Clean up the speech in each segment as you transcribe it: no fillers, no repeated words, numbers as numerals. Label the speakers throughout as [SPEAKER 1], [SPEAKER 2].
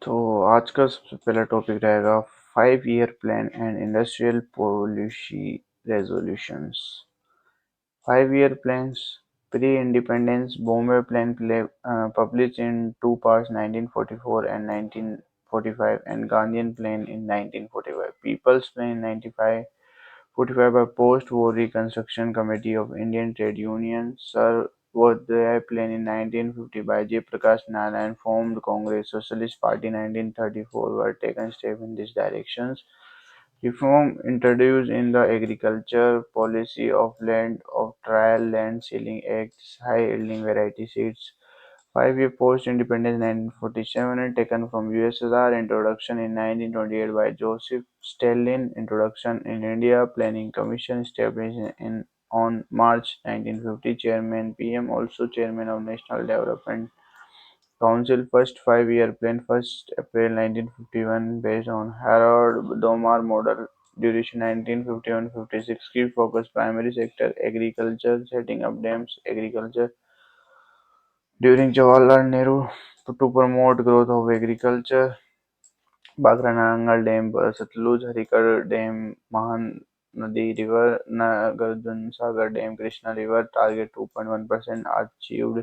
[SPEAKER 1] तो आज का सबसे पहला टॉपिक रहेगा 5 year plan and industrial policy resolutions. 5 year plans, pre-independence Bombay Plan published in two parts 1944 and 1945 and Gandhian Plan in 1945. People's Plan in 1945 by Post-War Reconstruction Committee of Indian Trade Unions. Sarvodaya Plan in 1950 by J. Prakash Narayan formed Congress Socialist Party 1934 were taken steps in these directions. Reform introduced in the Agriculture Policy of Land of Trial Land Ceiling Acts, high-yielding variety seeds. 5 year post-independence 1947 and taken from USSR. Introduction in 1928 by Joseph Stalin. Introduction in India. Planning Commission established on March 1950. Chairman PM, also Chairman of National Development Council. First 5 year plan, 1st April 1951, based on Harold Domar model. Duration 1951-56. Key focus primary sector agriculture, setting up dams, agriculture. During Jawaharlal Nehru, to promote growth of agriculture, Bhakra Nangal Dam, Satluj, Harikar Dam, Mahanadi River, Nagarjun Sagar Dam, Krishna River, target 2.1%, achieved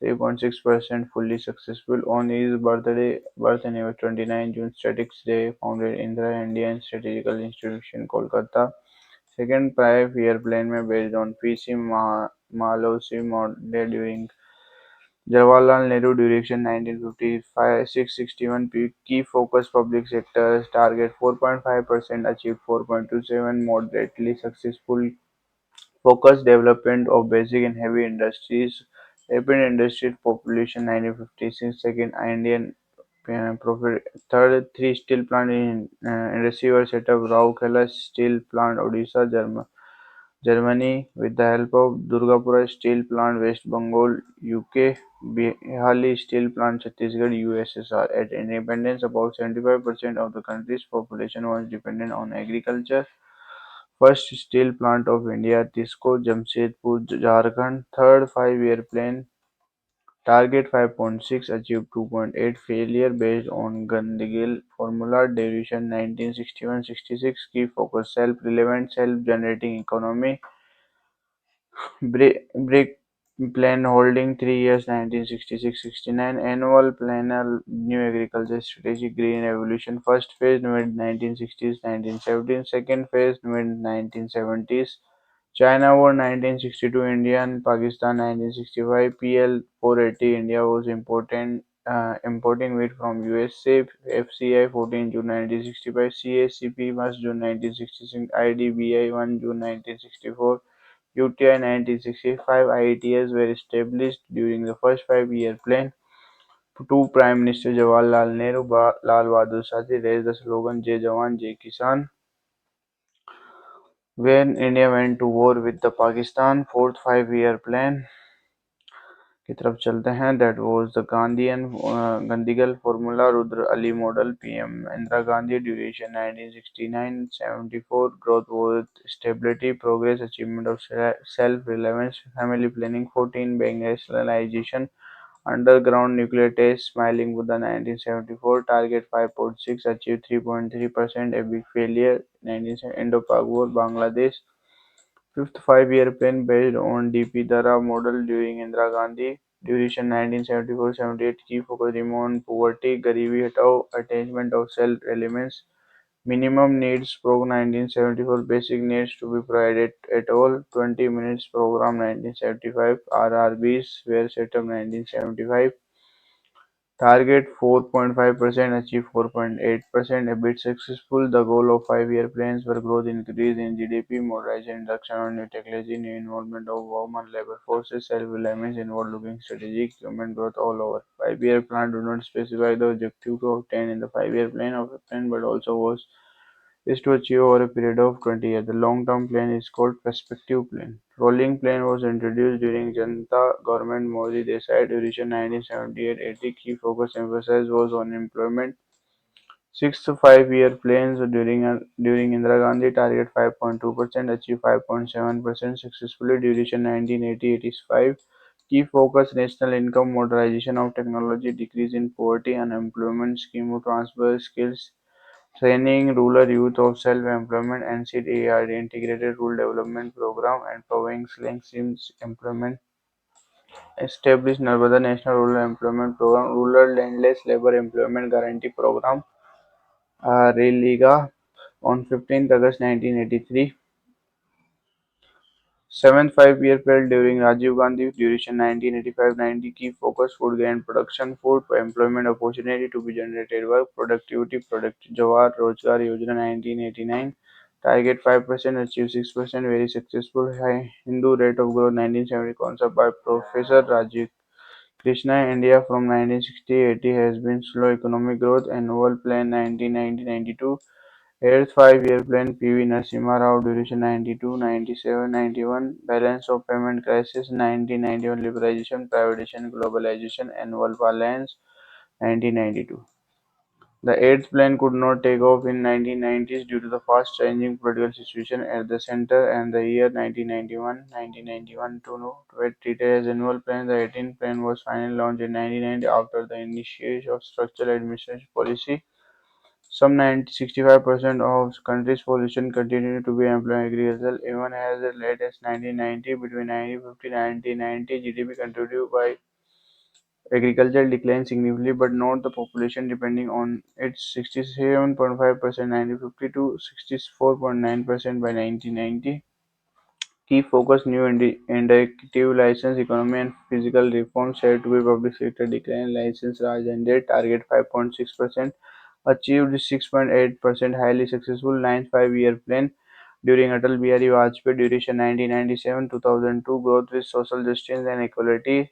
[SPEAKER 1] 3.6%, fully successful. On his birth anniversary 29 June, Statistics Day, founded Indira Indian Statistical Institution, Kolkata. Second 5 year plan में based on PC Malhotra model during Jawaharlal Nehru direction 1955-661 key focus public sectors target 4.5% achieved 4.27 moderately successful focus development of basic and heavy industries rapid industrial population 1956 second Indian profit third three steel plant in industry were set up Rourkela steel plant Odisha Germany with the help of Durgapura Steel Plant, West Bengal, UK, Bihali Steel Plant, Chhattisgarh, USSR. At independence, about 75% of the country's population was dependent on agriculture. First steel plant of India, Tisco, Jamshedpur, Jharkhand. Third 5 year plan, target 5.6, achieved 2.8. Failure based on Gandigil formula, duration 1961-66. Key focus self-relevant, self-generating economy. Brick Plan holding 3 years 1966-69 Annual Planner New Agriculture Strategy Green Revolution First phase mid-1960s 1970s Second phase mid-1970s China War 1962 India and Pakistan 1965 PL 480 India was importing wheat from USA FCI 14 June 1965 CACP 1 June 1966 IDBI 1 June 1964 UTI 1965 IETs were established during the first 5 year plan. Two Prime Minister Jawaharlal Nehru, Lal Bahadur Shastri raised the slogan Jai Jawan, Jai Kisan. When India went to war with the Pakistan, fourth 5 year plan की तरफ चलते हैं. That was the Gandigal formula, Rudra Ali model, PM Indira Gandhi, duration 1969-74, growth was stability, progress, achievement of self-reliance, family planning, 14 bank rationalization, underground nuclear test, Smiling Buddha 1974, target 5.6, achieved 3.3%, a big failure, 1970 Indo-Pak War, Bangladesh. Fifth 5 year plan based on DP Dara model during Indira Gandhi. Duration 1974-78. Key focus remove poverty, Garibi Hatao, attainment of self elements. Minimum needs program 1974. Basic needs to be provided at all. 20 minutes program 1975. RRBs were set up 1975. Target 4.5%, achieve 4.8%, a bit successful. The goal of 5 year plans were growth increase in GDP, modernization, induction of new technology, new involvement of women labor forces, self-reliance, inward-looking strategic human growth all over. 5 year plan do not specify the objective to obtain in the 5 year plan of a plan, but also was is to achieve over a period of 20 years. The long-term plan is called Perspective Plan. Rolling plan was introduced during Janata government Modi Desai duration 1978-80. Key focus emphasis was on employment. Sixth 5 year plans during Indira Gandhi target 5.2%, achieve 5.7% successfully. Duration 1980-85. Key focus national income, modernization of technology, decrease in poverty, unemployment scheme to transfer skills, training rural youth of self-employment, NCDARD integrated rural development program, and providing schemes employment. Established Narmada National Rural Employment Program, Rural Landless Labor Employment Guarantee Program, RELIGA on 15th August 1983. Seventh five-year plan during Rajiv Gandhi, duration 1985-90, key focus food grain production, food employment opportunity to be generated, work productivity, Jawahar Rozgar Yojana 1989, target 5%, achieve 6%, very successful, high Hindu rate of growth 1970, concept by Professor Rajiv Krishna. India from 1960-80 has been slow economic growth, annual plan 1990-92. Eighth five-year plan PV Narasimha Rao duration 92, 97, 91. Balance of payment crisis 1991. Liberalization, privatization, globalization, annual balance 1992. The eighth plan could not take off in 1990s due to the fast changing political situation at the center, and the year 1991 to know treated as annual plan. The 18th plan was finally launched in 1990 after the initiation of structural administration policy. Some 65% of country's population continue to be employed in agriculture. Even as late as 1990, between 1950 and 1990, GDP contributed by agriculture declined significantly, but not the population, depending on its 67.5% 1950 to 64.9% by 1990. Key focus new indicative license economy and physical reforms said to be public sector decline license Raj ended target 5.6%, achieved 6.8%, highly successful ninth five-year plan during Atal Bihari Vajpayee duration 1997-2002, growth with social justice and equality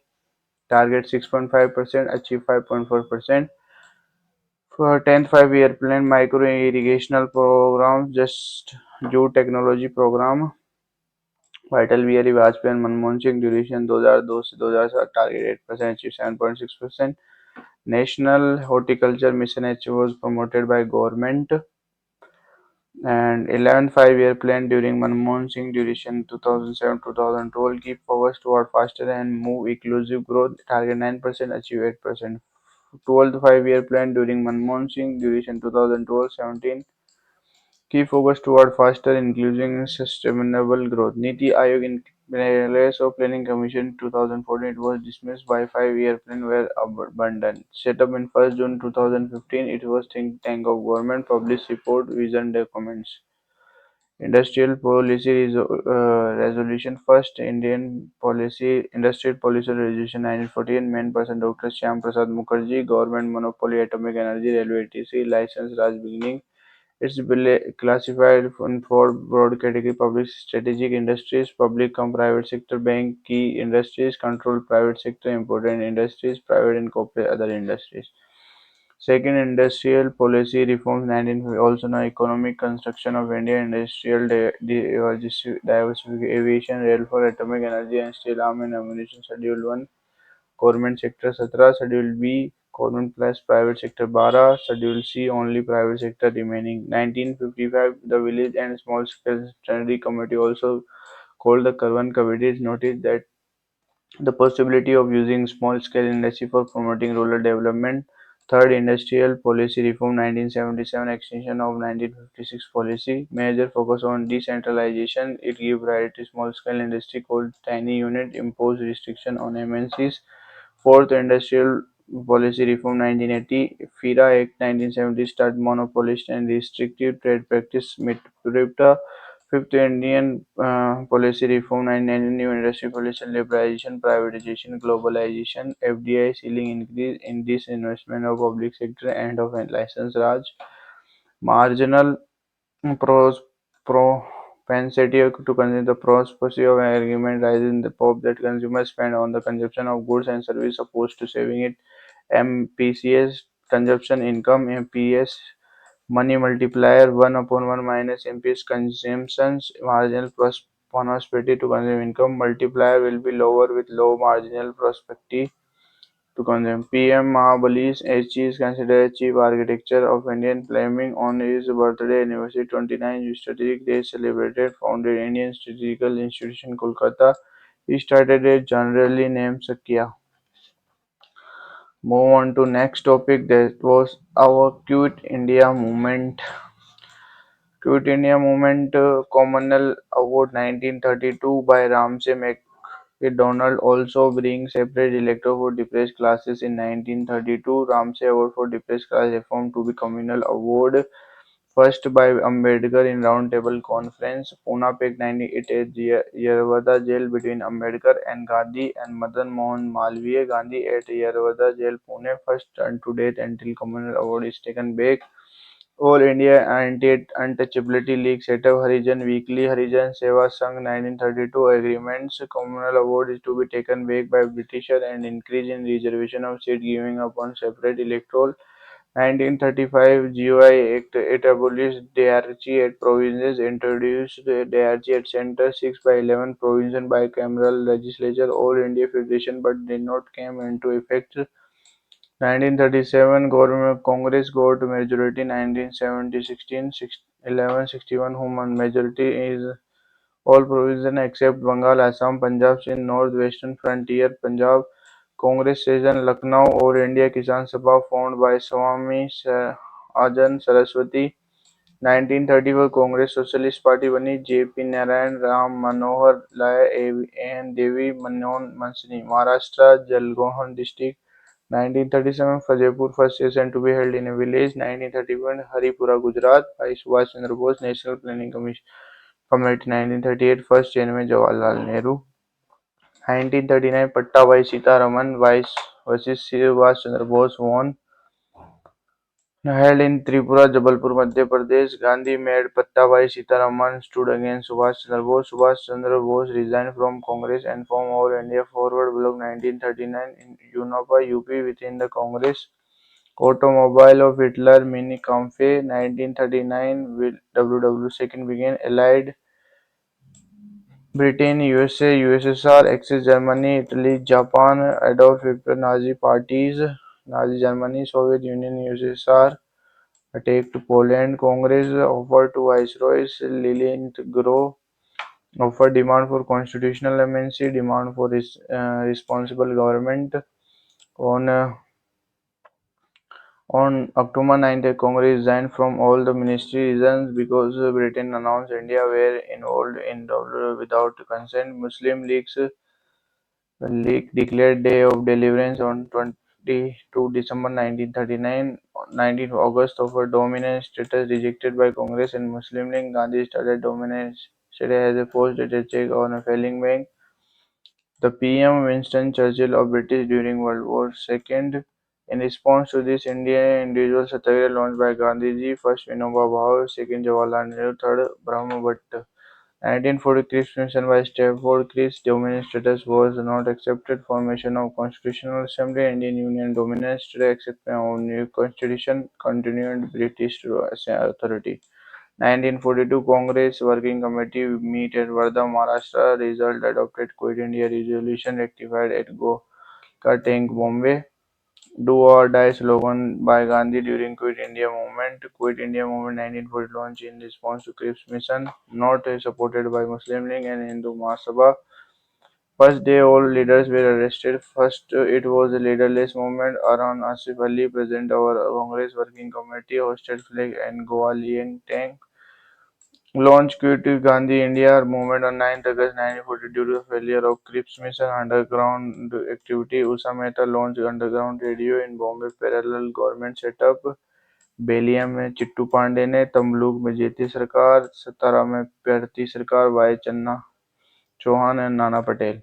[SPEAKER 1] target 6.5%, achieve 5.4%. For 10th five-year plan, micro irrigational programs, just geotechnology program, Vital Bihari Vajpayee and Manmohan Singh duration 2002 से 2007 target 8%, achieve 7.6%. National Horticulture Mission H was promoted by government, and 11th five-year plan during Manmohan Singh duration 2007-2012 keep focus toward faster and move inclusive growth target 9%, achieve 8%. 12th five-year plan during Manmohan Singh duration 2012-17 key focus toward faster, inclusive, and sustainable growth. Niti Aayog in place of Planning Commission 2014, it was dismissed by five-year plan were abandoned. Set up in 1st June 2015, it was think tank of government, published report, vision documents. Industrial Policy Resolution First Indian Policy Industrial Policy Resolution 1948 main person Dr. Shyam Prasad Mukherjee Government Monopoly Atomic Energy Railway etc. License Raj beginning it's classified in four broad categories: public strategic industries, public cum private sector, bank key industries, controlled private sector, important industries, private and corporate other industries. Second, industrial policy reforms 1950, also known economic construction of India, industrial diversification, aviation, rail for atomic energy and steel, arm and ammunition, Schedule 1, government sector 17, Schedule B, government plus private sector 12, Schedule C, only private sector remaining. 1955, the Village and Small Scale Study Committee, also called the Karwan Committee, noted that the possibility of using small-scale industry for promoting rural development. Third, industrial policy reform 1977, extension of 1956 policy, major focus on decentralization. It gave priority to small-scale industry called tiny unit, imposed restriction on MNCs. Fourth, industrial policy reform 1980, FIRA Act 1970 start monopolist and restrictive trade practice MIPTA. Fifth, Indian policy reform 1990, new industry policy liberalization, privatization, globalization, FDI ceiling increase in disinvestment of public sector, end of license Raj. Marginal pros propensity to consume the prosperity of an argument rises in the hope that consumers spend on the consumption of goods and services opposed to saving it. MPCS consumption income, MPS money multiplier 1 upon 1 minus MPS consumptions marginal prosperity to consume income multiplier will be lower with low marginal prosperity to consume. PM Mahabali's H is considered chief architecture of Indian planning on his birthday anniversary 29 Strategic Day celebrated founded Indian Statistical Institution Kolkata He started a generally named Sakya. Move on to next topic, that was our Quit India movement. Quit India movement Commonwealth Award 1932 by Ramsay MacDonald also brings separate electoral for depressed classes in 1932. Ramsay Award for Depressed Class reformed to be communal award. First by Ambedkar in Round Table Conference, Pune picked 1988 Yerwada jail between Ambedkar and Gandhi and Madan Mohan Malviya. Gandhi at Yerwada jail, Pune, first turned to death until communal award is taken back. All India Anti-Untouchability League set up Harijan Weekly, Harijan Seva Sangh 1932 agreements. Communal award is to be taken back by Britisher and increase in reservation of seat giving up on separate electoral. 1935 GOI Act, it abolished diarchy at provinces, introduced diarchy at center, 6 by 11 provision bicameral legislature, All India Federation, but did not come into effect. 1937 Government Congress got majority. 1970 16 11 61 whom majority is all provisions except Bengal, Assam, Punjab in northwestern frontier, Punjab Congress session, Lucknow, All India Kisan Sabha formed by Swami Ajan Saraswati. 1934 Congress Socialist Party बनी. J.P. Narayan, Ram Manohar Lal, A.N. Devi, Manon Mansini. Maharashtra, Jalgaon district. 1937 Fazepur first session to be held in a village. 1931 Haripura, Gujarat by Subhash Chandra Bose, National Planning Commission Committee. 1938 first chain में Jawaharlal Nehru. 1939 Pattabhai Sitaraman Vice versus Subhash Chandra Bose won. Held in Tripura, Jabalpur, Madhya Pradesh. Gandhi made Pattabhai Sitaraman stood against Subhash Chandra Bose. Subhash Chandra Bose resigned from Congress and formed All India Forward Bloc. 1939 in Unapa, UP within the Congress. Automobile of Hitler, Mini Kampfe. 1939 with WW2 began. Allied Britain, USA, USSR, Axis Germany, Italy, Japan, Adolf Hitler, Nazi parties, Nazi Germany, Soviet Union, USSR, attacked Poland. Congress offered to Viceroys Lilienthal offered demand for constitutional amnesty, demand for responsible government. On on October 9th, Congress resigned from all the ministry reasons because Britain announced India were involved in without consent. Muslim League declared Day of Deliverance on 22 December 1939. 19 August offered dominance status rejected by Congress and Muslim League. Gandhi started dominance status as a forced attack on a failing bank. The PM Winston Churchill of British during World War II. In response to this, Indian individual satyagraha launched by Gandhiji, first Vinoba Bhave, second Jawaharlal Nehru, third Brahma Bhatta. 1940 Cripps Mission by Stafford Cripps dominance status was not accepted. Formation of Constitutional Assembly, Indian Union dominance status acceptance of new constitution, continued British authority. 1942 Congress Working Committee meet at Wardha, Maharashtra. Result adopted Quit India resolution rectified at Golka Tank, Bombay. Do or Die slogan by Gandhi during Quit India movement. Quit India movement 1940 launched in response to Cripps mission, not supported by Muslim League and Hindu Mahasabha. First day all leaders were arrested. First it was a leaderless movement. Around Asif Ali, President of our Congress Working Committee, hosted flag and Goa Liang Tang. Launched Quit Gandhi India movement on 9th August 1940 due to the failure of Cripps mission underground activity. Usha Mehta launched underground radio in Bombay. Parallel government setup. बेलिया में चिट्टू पांडे ने, तमलुक में जेती सरकार, सतारा में प्यारती सरकार, Y चन्ना Chauhan and Nana Patel.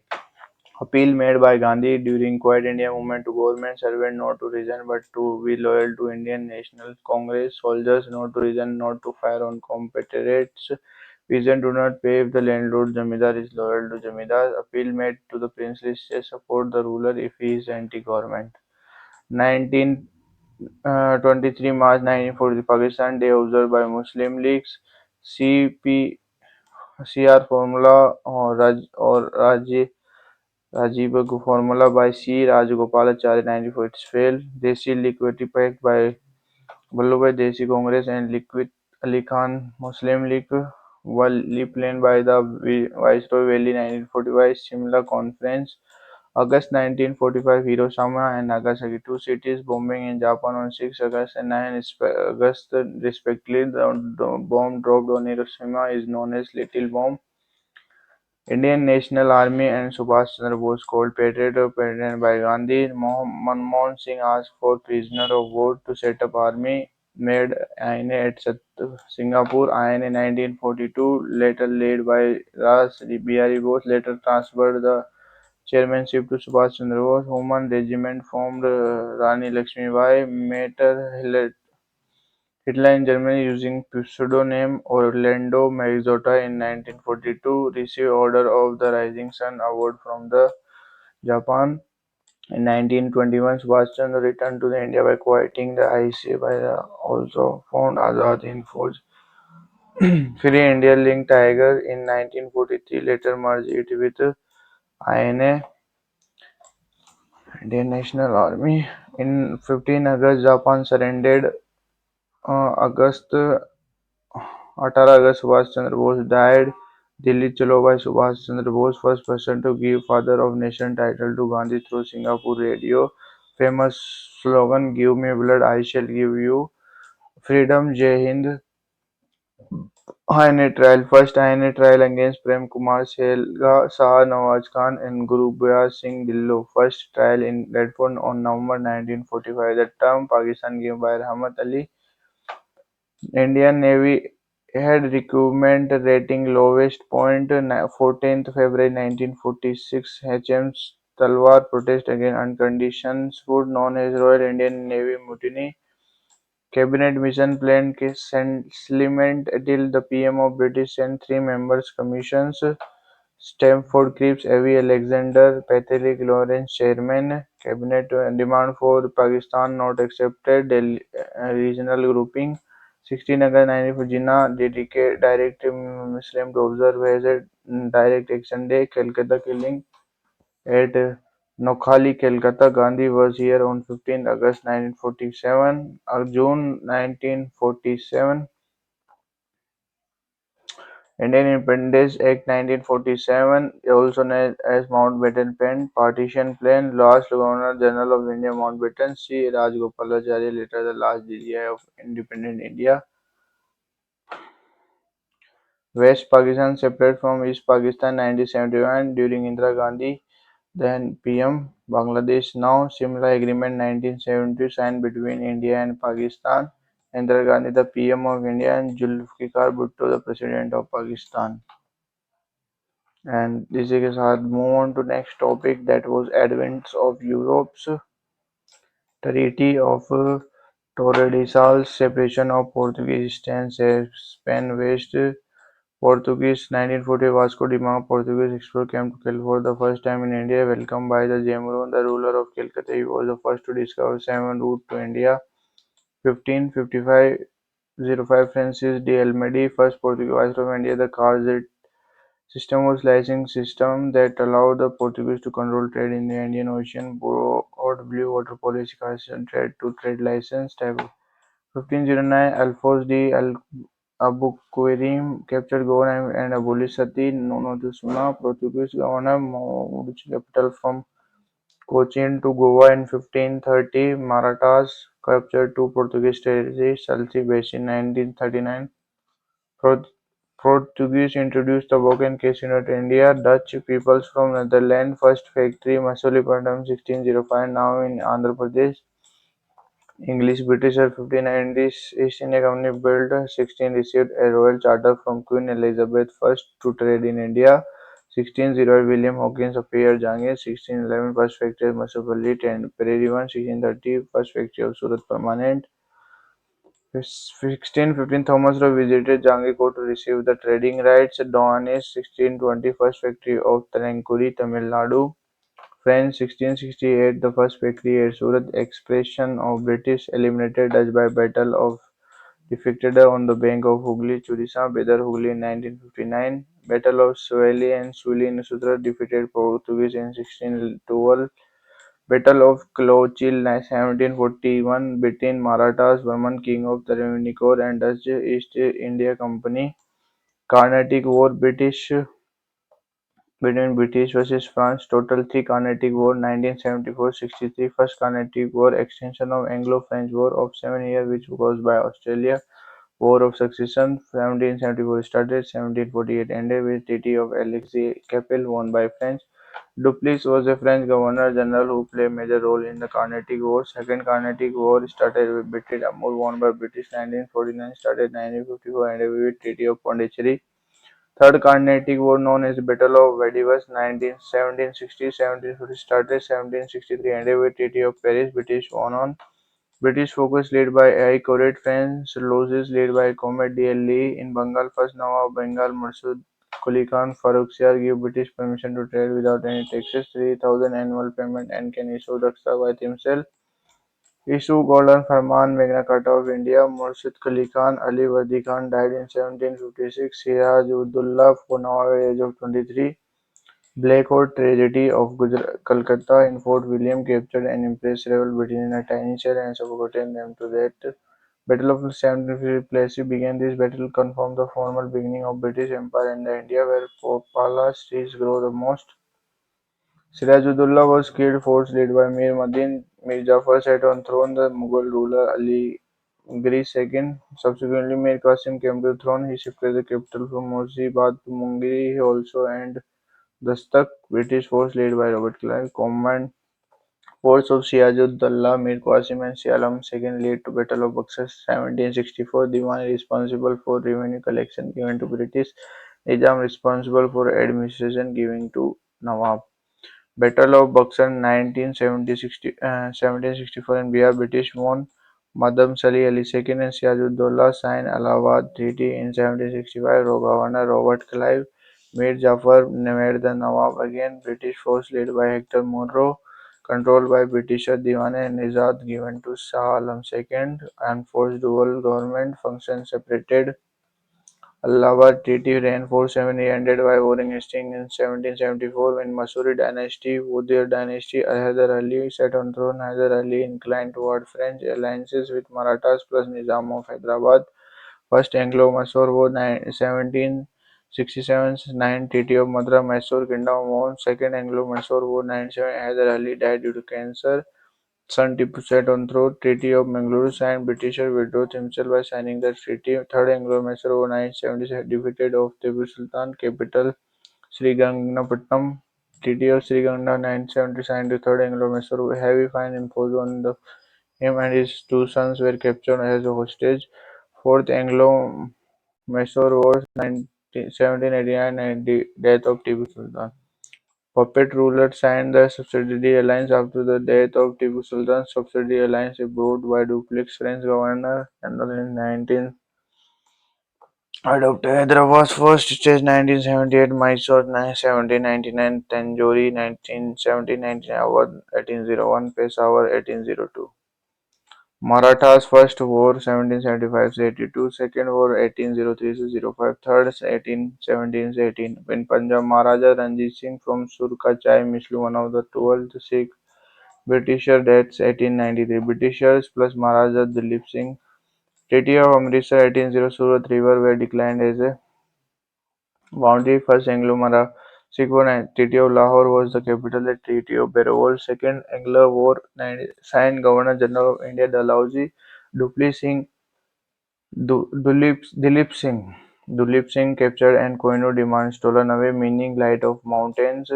[SPEAKER 1] Appeal made by Gandhi during Quiet India movement to government servants not to resign but to be loyal to Indian National Congress, soldiers not to resign, not to fire on Confederates, peasants do not pay if the landlord Jamidar is loyal to Jamidar, appeal made to the princely states support the ruler if he is anti-government. 1923 March 1940 Pakistan Day observed by Muslim Leagues, CP, CR Formula or Rajiv Formula by C. Rajagopalachari 1940 failed. Desi Liquidity Pact by Vallabhbhai Desi Congress and Liquid Ali Khan Muslim League. Wally Plain by the Viceroy Valley 1945 Shimla Conference August 1945 Hiroshima and Nagasaki, two cities bombing in Japan on 6 August and 9 August respectively. The bomb dropped on Hiroshima is known as Little Bomb. Indian National Army and Subhash Chandra Bose called Patriot of President by Gandhi. Manmohan Singh asked for prisoner of war to set up army. Made INA at Singapore. INA 1942, later led by Ras Bihari Bose, later transferred the chairmanship to Subhash Chandra Bose. Human Regiment formed Rani Lakshmibai. Mater Hitler in Germany using pseudonym Orlando Mazzotta in 1942 received Order of the Rising Sun award from the Japan. In 1921, Subhash Chandra returned to the India by quitting the ICA by the also found Azad Hind Fauj. Free India linked Tiger in 1943, later merged it with INA, Indian National Army. In 15 August, Japan surrendered. August 18 August Subhash Chandra Bose died. Delhi Chalo by Subhash Chandra Bose, first person to give Father of Nation title to Gandhi through Singapore radio. Famous slogan Give me blood, I shall give you freedom. Jai Hind. INA trial. First INA trial against Prem Kumar Selga, Shah Nawaz Khan and Guru Gurbiaz Singh Dhillon. First trial in Redford on November 1945. The term Pakistan given by Rahmat Ali. Indian Navy had recruitment rating lowest point 14th February 1946. HMS Talwar protest against unconditioned food known as Royal Indian Navy Mutiny. Cabinet mission planned Clement till the PM of British sent three members commissions. Stamford Cripps, Avi Alexander, Patrick Lawrence chairman. Cabinet demand for Pakistan not accepted. Delhi, regional grouping. 16 August 1994 Jinnah direct Muslim to observe as a direct action day. Calcutta killing at Noakhali, Calcutta. Gandhi was here on 15 August 1947. June 1947. Indian Independence Act 1947, also known as Mountbatten Partition Plan, last Governor General of India Mountbatten, C. Rajagopalachari, later the last DGI of independent India. West Pakistan separate from East Pakistan 1971 during Indira Gandhi, then PM. Bangladesh now. Simla Agreement 1970 signed between India and Pakistan. Indira Gandhi, the PM of India, and Zulfikar Bhutto, the President of Pakistan. And this is our move on to next topic, that was advents of Europe's Treaty of Tordesillas, separation of Portuguese stance Spain West. Portuguese 1940 Vasco da Gama, Portuguese explorer, came to California the first time in India, welcomed by the Jamrun, the ruler of Calcutta. He was the first to discover salmon route to India. 1505 Francis de Almeida, first Portuguese viceroy of India. The Kaiser system was licensing system that allowed the Portuguese to control trade in the Indian Ocean. Broad blue water policy conditioned trade to trade license type. 1509 Alfonso de Albuquerque captured Goa and abolished Sati Nontezuma. Portuguese governor moved capital from Cochin to Goa in 1530. Marathas captured two Portuguese territories, Salsi Basin 1939. Portuguese introduced tobacco and casino to India. Dutch peoples from Netherlands first factory Masulipatam 1605 now in Andhra Pradesh. English British 1590 East India Company built. 16 received a royal charter from Queen Elizabeth I to trade in India. 1608 William Hawkins appeared Jahangir. 1611 first factory of Masupalli and Prairie One. 1630 first factory of Surat Permanent. 1615 Thomas Roe visited Jangikot to receive the trading rights. Dawn is 1620 first factory of Thalankuri, Tamil Nadu. French 1668 the first factory at Surat. Expression of British eliminated Dutch by Battle of defeated on the bank of Hooghly, Churisa, Bedar Hooghly in 1959. Battle of Swale and Swili in Sutra defeated Portuguese in 1612. Battle of Clochil 1741 between Marathas, Burman king of Travancore and Dutch East India Company. Carnatic War between British versus France. Total three Carnatic War 1974-63. First Carnatic War extension of Anglo-French War of 7 years which was by Australia. War of Succession 1774 started, 1748 ended with Treaty of Alexis-Capelle won by French. Duplessis was a French governor-general who played a major role in the Carnatic War. Second Carnatic War started with British Amur won by British 1949 started 1954 ended with Treaty of Pondicherry. Third Carnatic War known as Battle of Vadivas 1760-1750 started 1763 ended with Treaty of Paris. British won on British focus led by I. Corette, French losses led by Comet D.L. in Bengal. First Nawab Bengal Masood Quli Khan Farrukhsiyar gave British permission to trade without any taxes, 3,000 annual payment and can issue Raksa by himself. Issue Golden Farman Magna Carta of India. Murshid Quli Khan Ali Wardi Khan died in 1756. Siraj Uddullah for now age of 23. Blackwood tragedy of Calcutta in Fort William captured and impressed rebel British in a tiny shell and suffocated them to death. Battle of 1750 Plassey began. This battle confirmed the formal beginning of British Empire in the India where Palas trees grow the most. Sirajudullah was killed. Force led by Mir Madin. Mir Jafar sat on throne. The Mughal ruler Ali Giri II. Subsequently, Mir Qasim came to the throne. He shifted the capital from Murzibad to Mungiri. He also and Dastak, British force led by Robert Clive, command force of Siajuddaulah, Mir Qasim and Shah Alam II led to Battle of Buxar 1764. Diwan responsible for revenue collection given to British, Nizam responsible for administration given to Nawab. Battle of Buxar 1764 in Bihar, British won. Madam Sali Ali II and Siajuddaulah signed Allahabad Treaty in 1765. Governor Robert Clive Mir Jafar made the Nawab again. British force led by Hector Munro, controlled by Britisher Diwan Nizad given to Shah Alam II. Enforced dual government function separated. Allahabad Treaty reigned for 7 years, ended by Warring Hastings in 1774 when Masuri dynasty, Wudiyar dynasty, Hyder Ali sat on throne. Hyder Ali inclined toward French alliances with Marathas plus Nizam of Hyderabad. First Anglo-Mysore War 1767-9 Treaty of Madras Mysore Kingdom won. Second Anglo-Mysore War 97 Hyder Ali died due to cancer. Son Tipu sat on throne. Treaty of Mangalore signed. Britisher withdrew himself by signing the treaty. Third Anglo-Mysore War 1970 defeated of Tipu Sultan. Capital Srigangapatnam. Treaty of Sriganga 1970 signed. The third Anglo-Mysore War. Heavy fine imposed on him and his two sons were captured as a hostage. Fourth Anglo-Mysore Wars 1789 and the death of Tipu Sultan. Puppet ruler signed the subsidiary alliance after the death of Tipu Sultan. Subsidiary alliance approved by Dupleix, French governor-general in 19 adopted Hyderabad's first stage 1978, Mysore 1799, Tanjore 1917-19, Awadh 1801, Peshawar 1802. Marathas First War 1775-82, Second War 1803-05, Third 1817-18. In Punjab, Maharaja Ranjit Singh from Surkachai Mislu, one of the 12 Sikh Britisher deaths 1893. Britishers plus Maharaja Dilip Singh. Treaty of Amritsar 1800 Surat River were declined as a boundary. First Anglo-Mara Sikh War Treaty of Lahore was the capital. The Treaty of Barrowal. Second Anglo War signed Governor General of India Dalhousie Duplessis Dulip Singh captured and Kohinoor demand stolen away, meaning Light of Mountains.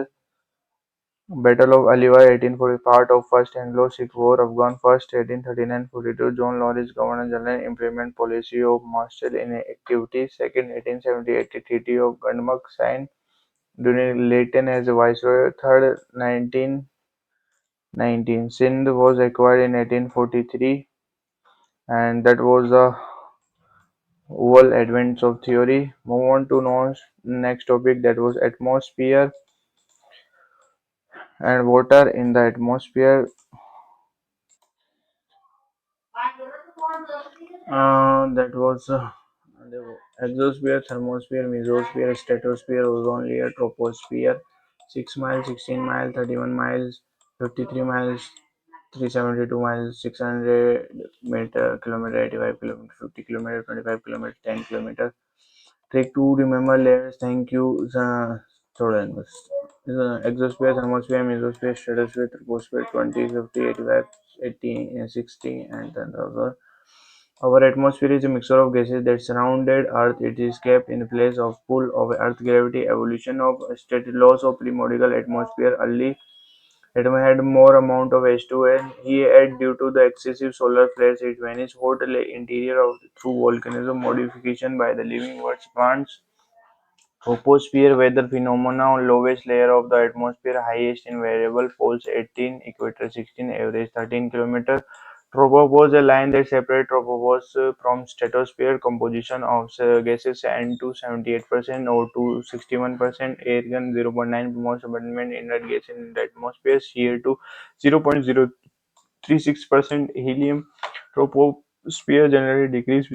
[SPEAKER 1] Battle of Aliwal 1840 part of First Anglo-Sikh War, Afghan First 1839-42. John Lawrence Governor General implement policy of martial inactivity. Second 1878 Treaty of Gandmak signed during Leighton as Viceroy. Third 1919 Sindh was acquired in 1843 and that was the whole advent of theory. Move on to next topic that was atmosphere and water in the atmosphere. That was the exosphere, thermosphere, mesosphere, stratosphere, ozone layer, troposphere. 6 miles, 16 miles, 31 miles, 53 miles, 372 miles, 600 kilometer, 85 kilometer, 50 kilometer, 25 kilometer, 10 kilometer. Take two remember layers. Thank you. Students. Exosphere, thermosphere, mesosphere, stratosphere, troposphere, 20, 50, 85, 80, 60, and then the other. Our atmosphere is a mixture of gases that surrounded Earth. It is kept in place of pull of Earth gravity, evolution of state loss of primordial atmosphere. Early it had more amount of H2 he had due to the excessive solar flares. It vanished hot interior of through volcanism modification by the living worlds plants. Troposphere weather phenomena lowest layer of the atmosphere highest in variable poles 18 equator 16 average 13 kilometer. Tropopause a line that separates tropopause from stratosphere composition of gases and to 78% or to 61% argon 0.9 most abundant inert gas in the atmosphere CO2 0.036% helium. Troposphere generally decrease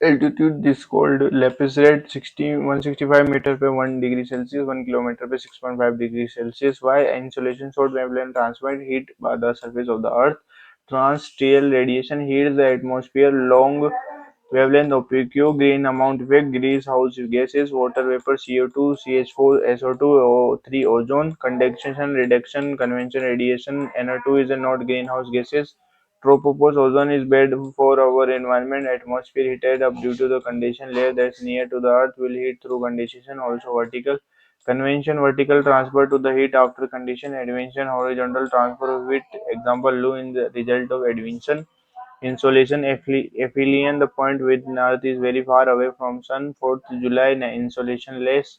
[SPEAKER 1] altitude. This called Laplace 165 meter per 1 degree Celsius, 1 kilometer per 6.5 degrees Celsius. Why insolation short wavelength transmit heat by the surface of the Earth. Terrestrial radiation heats the atmosphere. Long wavelength opaque green amount effect greenhouse gases, water vapor, CO2, CH4, SO2, O3, ozone, condensation, reduction, convection, radiation. NO2 is a not greenhouse gases. Tropopause ozone is bad for our environment. Atmosphere heated up due to the condensation layer that's near to the earth will heat through condensation. Also vertical convection, vertical transfer to the heat after condition. Advention, horizontal transfer of heat. Example, Lu in the result of advention. Insolation, aphelion, the point when earth is very far away from sun. 4th July, insolation less.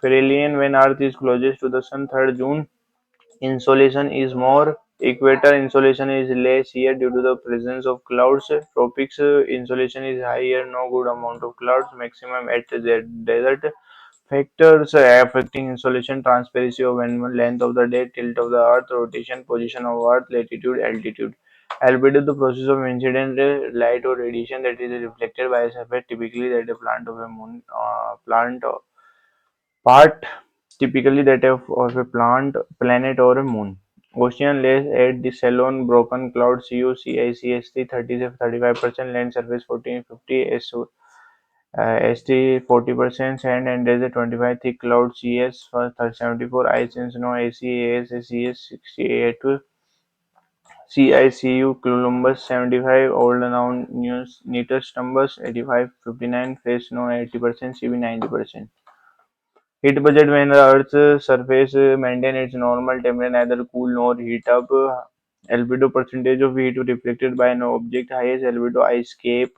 [SPEAKER 1] Perihelion, when earth is closest to the sun. 3rd June, insolation is more. Equator insolation is less here due to the presence of clouds. Tropics insolation is higher, no good amount of clouds. Maximum at the desert. Factors affecting insolation: transparency of animal, length of the day, tilt of the earth, rotation, position of earth, latitude, altitude. Albedo, the process of incident light or radiation that is reflected by a surface, typically that a plant of a moon plant part typically that of a plant, planet, or a moon. Ocean lays at the Ceylon broken cloud CU CICST 30 to 35% land surface 1450 SO, ST 40% sand and there's a 25 thick cloud CS for 74 ice and snow AC AS CS 68 CICU Columbus 75 old noun news neatest numbers 85 59 fresh snow 80% CB 90%. Heat budget: when the Earth's surface maintains its normal temperature, neither cool nor heat up. Albedo: percentage of heat reflected by an object. Highest albedo ice cape,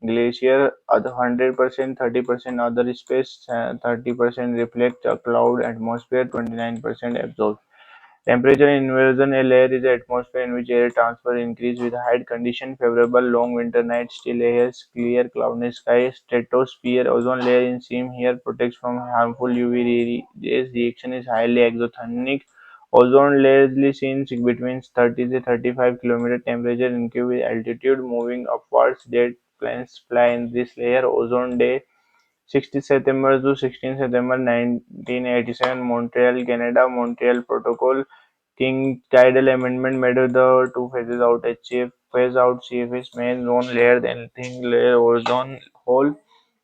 [SPEAKER 1] glacier, other 100%, 30% other space, 30% reflect a cloud atmosphere, 29% absorb. Temperature inversion: a layer is the atmosphere in which air transfer increase with height condition favorable, long winter nights, still air, clear cloudless sky. Stratosphere: ozone layer in seam here protects from harmful UV rays. Reaction is highly exothermic. Ozone layer is seen between 30 to 35 kilometer temperature increase with altitude moving upwards. Jet planes fly in this layer. Ozone day 6 September to 16 September 1987, Montreal, Canada. Montreal Protocol. King Tidal Amendment made the two phases out HCF phase out CFS main zone layer then thin layer ozone hole.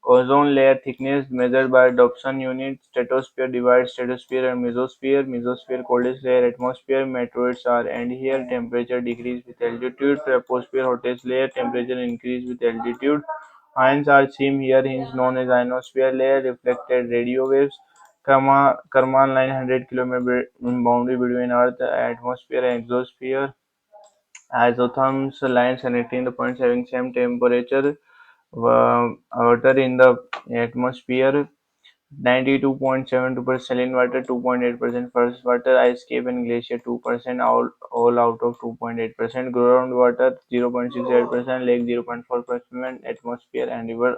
[SPEAKER 1] Ozone layer thickness measured by Dobson unit. Stratosphere divides stratosphere and mesosphere. Mesosphere coldest layer. Atmosphere meteoroids are and here temperature decrease with altitude. Troposphere hottest layer. Temperature increase with altitude. Ions are seen here, hence known as ionosphere layer. Reflected radio waves. Karman line 100 km boundary between Earth, atmosphere and exosphere. Isotherms lines connecting the points having same temperature. Water in the atmosphere 92.72% saline water, 2.8% first water, ice cave and glacier 2%, all out of 2.8%, groundwater 0.68%, lake 0.4%, atmosphere and river.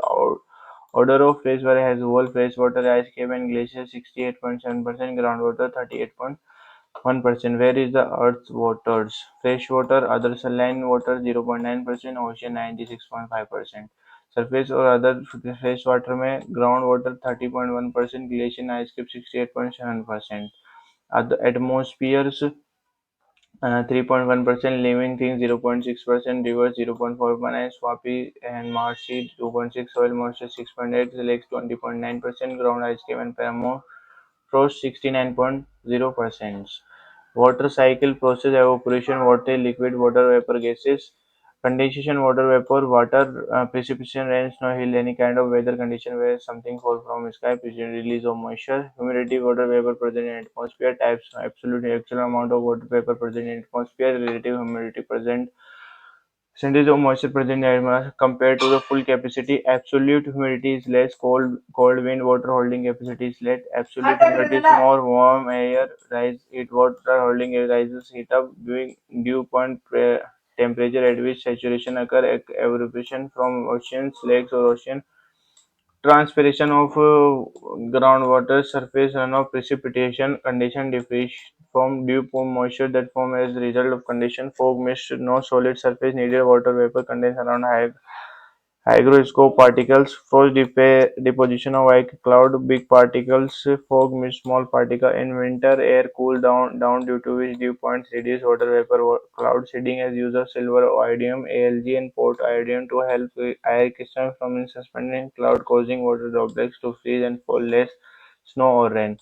[SPEAKER 1] Odor of fresh water has whole fresh water, ice cave and glacier 68.7%, groundwater 38.1%. Where is the Earth's waters? Fresh water, other saline water 0.9%, ocean 96.5%. Surface और other fresh water में ground water 30.1%, glacier ice cap 68.7%. एटमोस्फियर्स 3.1%, living things 0.6%, rivers 0.4%, swampy and marshy 2.6, soil moisture 6.8, lakes 20.9%, ground ice cave and permafrost 69.0%. Water cycle process: evaporation, water, liquid, water vapor, gases. Condensation, water vapor, water, precipitation, rain, snow, hail, any kind of weather condition where something falls from sky, release of moisture. Humidity, water vapor present in atmosphere. Types: absolute actual amount of water vapor present in atmosphere, relative humidity present, percentage of moisture present in atmosphere compared to the full capacity. Absolute humidity is less, cold wind, water holding capacity is less. Absolute humidity is more, warm air rise, heat water holding air rises, heat up, dew point temperature at which saturation occur, evaporation from oceans, lakes or ocean, transpiration of groundwater, surface runoff, precipitation, condition difference from dew point moisture that form as a result of condition, fog, mist, no solid surface needed, water vapor condense around hygroscopic particles, frost deposition of white cloud, big particles, fog, mist, small particle. In winter, air cool down due to which dew points reduce water vapor cloud seeding as use of silver iodium, AlG, and port iodium to help air crystals from in suspending cloud, causing water droplets to freeze and fall less snow or rain.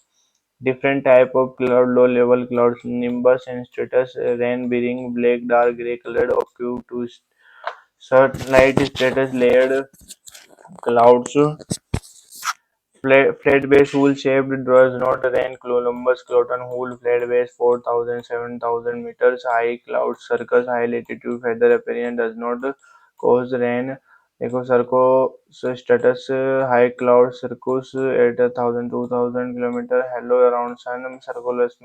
[SPEAKER 1] Different type of cloud: low level clouds, nimbus and stratus, rain bearing black, dark gray colored, occur to sunlight, stratus layered clouds, flat base, wool shaped, does not rain, Columbus cloton wool, flat base, 4,000 7,000 meters high, cloud circus, high latitude, feather appearance, does not cause rain, Ecosarco status, high cloud circus at 1,000 2,000 kilometer, halo around sun, circulus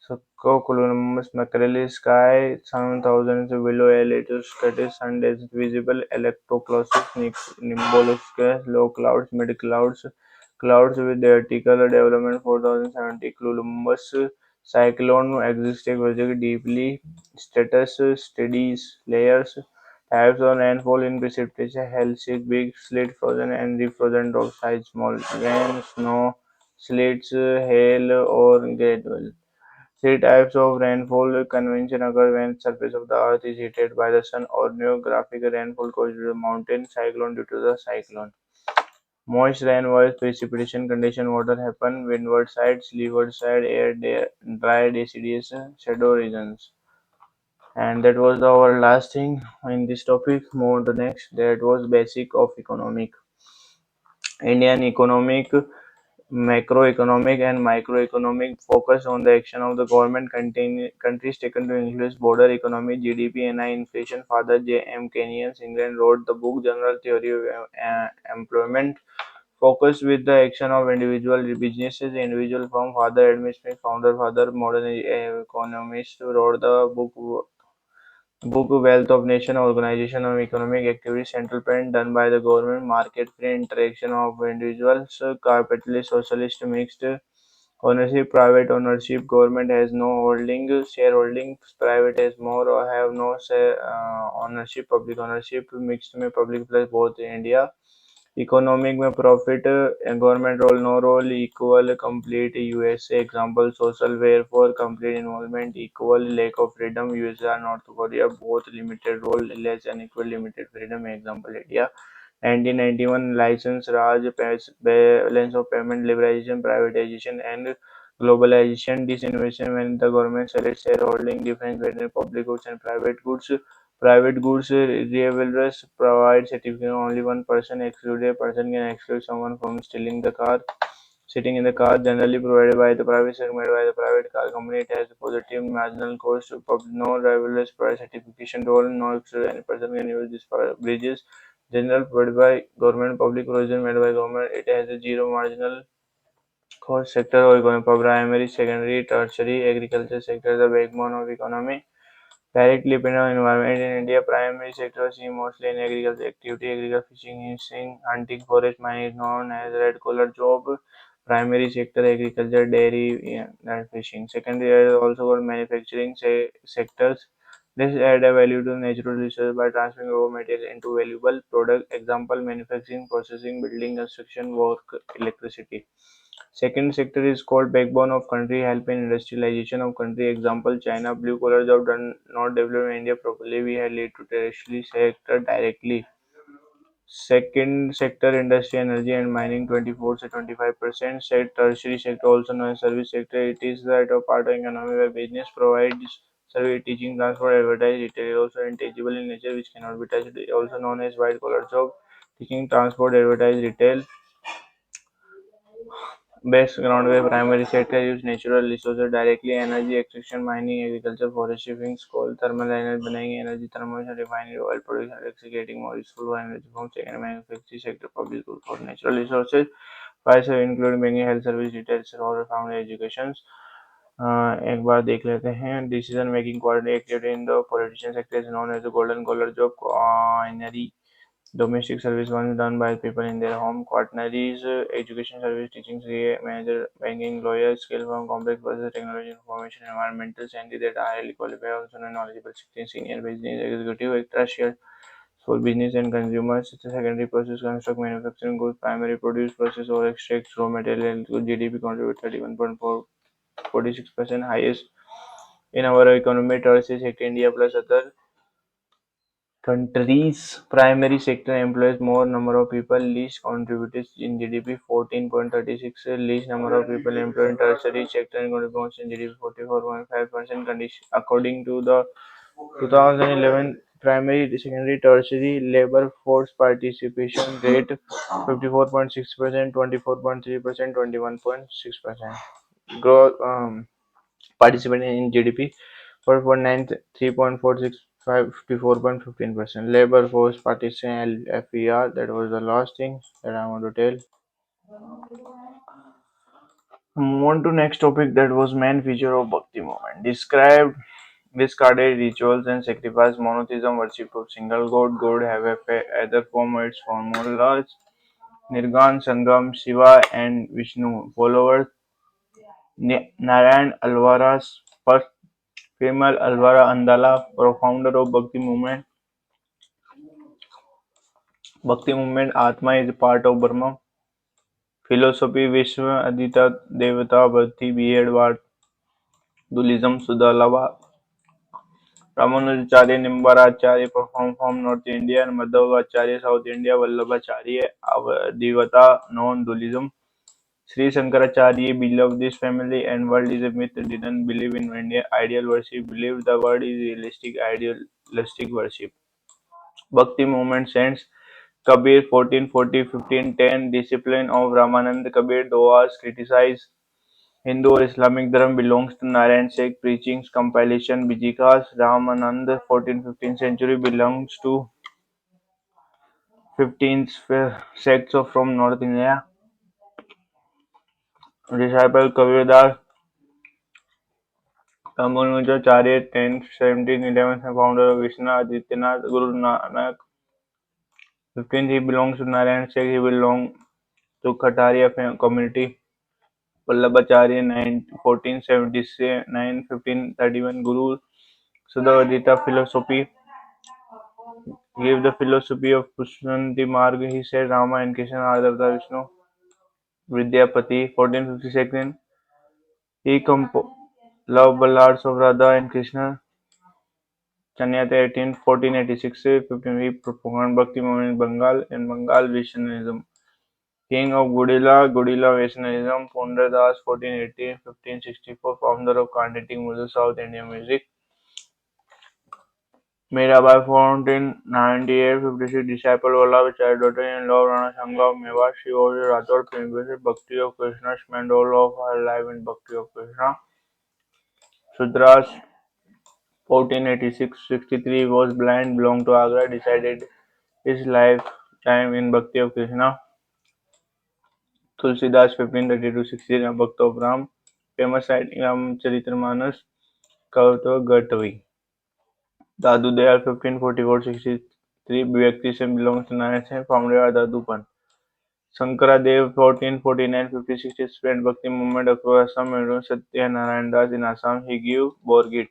[SPEAKER 1] Circumcolumbus Mackerel sky, 7,000 below altitude status, sun is visible, electroclosis, nimbolus, low clouds, mid clouds, clouds with vertical development, 4,070 Columbus cyclone existing project deeply, status steady layers, types of rainfall in precipitation, Hellsig, big slit, frozen and refrozen drop size, small rain, snow, slits, hail, or gradual. Three types of rainfall convection occur when surface of the earth is heated by the sun: orographic rainfall caused by the mountain, cyclone due to the cyclone. Moist rainfall precipitation condition, water happen, windward sides, leeward side, dry deciduous shadow regions. And that was our last thing in this topic. Move on to next. That was basic of economic. Indian economic, macroeconomic and microeconomic focus on the action of the government countries taken to influence border economy, GDP, NI, inflation. Father J. M. Kenyon England wrote the book General Theory of Employment. Focus with the action of individual businesses, individual firm. Father Adam Smith, founder, father, modern economist, wrote the book Wealth of Nation, Organization of Economic Activity, Central Plan done by the government, market free interaction of individuals, capitalist, socialist, mixed ownership, private ownership, government has no holding, shareholding, private has more or have no ownership, public ownership, mixed में public plus both in India. Economic में profit, government role no role, equal, complete USA example, social welfare, complete involvement, equal, lack of freedom USA, North Korea, both limited role, less unequal, limited freedom example India. 1991 license Raj, balance of payment, liberalization, privatization, and globalization, disinvestment when the government sells shareholding, difference between public goods and private goods. Private goods revealers provide certificate only one person excluded. A person can exclude someone from stealing the car. Sitting in the car generally provided by the private sector made by the private car company. It has a positive marginal cost. No driverless price certification role. No exclude any person can use these bridges. General provided by government. Public provision made by government. It has a zero marginal cost sector or economy. Primary, secondary, tertiary, agriculture sector, the backbone of economy. Directly depend on environment in India. Primary sector is mostly in agriculture activity. Agriculture, fishing, hunting, forest mining is known as red collar job. Primary sector agriculture, dairy, and fishing. Secondary is also called manufacturing sectors. This add a value to natural resources by transferring raw material into valuable product. Example: manufacturing, processing, building, construction, work, electricity. Second sector is called backbone of country, help in industrialization of country. Example: China, blue collar job done not develop in India properly. We have lead to tertiary sector directly. Second sector industry, energy and mining 24 to 25%. Tertiary sector, also known as service sector, it is the part of economy where business provides service, teaching, transport, advertise, retail. It is also intangible in nature which cannot be touched. Also known as white collar job, teaching, transport, advertise, retail. Background where primary sector use natural resources directly, energy extraction, mining, agriculture, forestry, wings, coal, thermal energy बनाएंगे, energy, thermal refinery, oil production, electric getting more useful for energy from second manufacturing sector, public good for natural resources, price including banking, health service, retail, और family education. एक बार देख लेते हैं. Decision making coordinated in the politician sector is known as the golden collar job, coronary. Domestic service ones done by people in their home. Quaternaries, education service, teaching, CA, manager, banking, lawyer, skill from complex process, technology, information, environmental, scientists that are highly qualified, also knowledgeable, 16 senior business executive, extra share for business and consumers. Secondary process, construct, manufacturing goods, primary produce, process or extract raw material. GDP contribute 31.46%, highest in our economy. Tertiary sector, India plus other countries. Primary sector employs more number of people. Least contributors in GDP 14.36. Least number of people employed in tertiary sector and contributes in GDP 44.5%. Condition according to the 2011 primary, secondary, tertiary labor force participation rate 54.6%, 24.3%, 21.6%. Growth participating in GDP 4.9, 3.46, 54.15%. Labor force participation FER. That was the last thing that I want to tell. Move on to next topic, that was main feature of Bhakti movement. Described discarded rituals and sacrifice, monotheism, worship of single god, God have either form or its formulas. Nirgan, Sangam, Shiva and Vishnu. Followers Narayan Alvara's first female Alvara Andala, founder of Bhakti movement. Bhakti movement Atma is part of Brahma philosophy. Vishwa Aditya Devata Bhakti B.Ed. Dualism Sudalava Ramanujacharya Nimbaracharya performed from North India and Madhvacharya South India. Vallabhacharya Avadivata non-dualism. Sri Shankaracharya beloved this family and world is a myth. Didn't believe in India ideal worship. Believed the world is realistic idealistic worship. Bhakti movement saints Kabir 1440-1510. Discipline of Ramanand Kabir Doas criticized Hindu or Islamic Dharma belongs to Narayan Sheikh preachings compilation Bijikas Ramanand 14th-15th century belongs to 15th sects of from North India. Disciple Kabir Das Ramanujacharya 10th, 17th, 11th founder of Vishnu Adityanath Guru Nanak 15th he belongs to Narayan Sheikh, he belongs to Kataria community. Vallabhacharya 1479 1531 Guru Sudhavadita philosophy gave the philosophy of Pushpanti Marg. He said Rama and Krishna are the Vishnu. Vidyapati 1452 he love ballads of Radha and Krishna. Chanyata 1486 15 he proponent Bhakti movement in Bengal. In Bengal Vaishnavism. King of Gudila Vaishnavism. Punda Das 1480 1564 founder of Carnatic music South Indian music. Mirabai found in 9856 disciple Vallabhacharya, daughter-in-law of Rana Sanga of Mewar. She was a Rathod princess, Bhakti of Krishna, spent all of her life in Bhakti of Krishna. Sudras 1486-63 was blind, belonged to Agra, decided his lifetime in Bhakti of Krishna. Tulsidas 1532-63 a Bhakt of Ram, famous writing Ramcharitramanas, Kavatva Gatavi. Dadu Dayal 1544-63 Vyakti Sen belongs to Narayan Sen, founder by Dadu Pant. Shankaradev 1449-5060 spread Bhakti movement across Assam and Satya Narayan Das in Assam. He gave Borgit.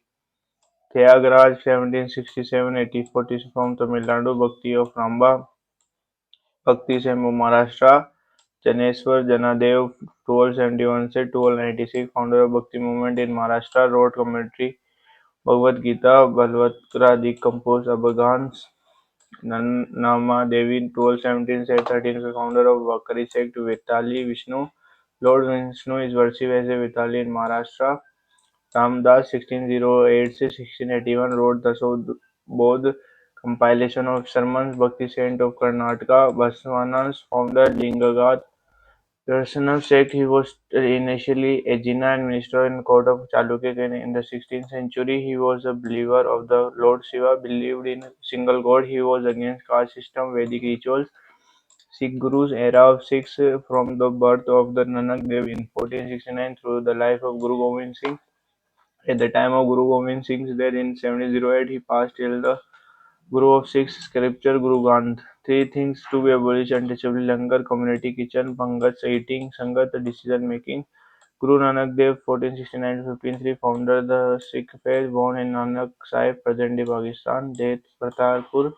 [SPEAKER 1] Tyagaraj 1767-1840 from Tamil Nadu. Bhakti of Ramba. Bhakti Sembo Maharashtra. Janeswar Janadev (1271 से 1296), founder of Bhakti movement in Maharashtra, wrote commentary Bhagavad Gita. Balwantara composed Abhidhamsa. Nama Devi (1217 से 13, founder of Vakari sect. Vitali Vishnu, Lord Vishnu is worshipped as a Vitali in Maharashtra. Ramdas (1608 से 1681) wrote Dasabodh, compilation of sermons. Bhakti saint of Karnataka. Bhaswana's founder Linganath Vaishnava sect. He was initially a Jina and minister in court of Chalukya in the 16th century. He was a believer of the Lord Shiva, believed in a single god. He was against caste system, Vedic rituals. Sikh Guru's era of Sikhs, from the birth of the Nanak Dev in 1469 through the life of Guru Gobind Singh. At the time of Guru Gobind Singh's death in 1708, he passed till the Guru of Sikhs scripture Guru Granth. Three things to be abolished untouchably: langar, community kitchen, pangats, eating, sangat, decision making. Guru Nanak Dev (1469 to 1503), founder the Sikh faith, born in Nanak Sahib, present-day Pakistan. Death Kartarpur.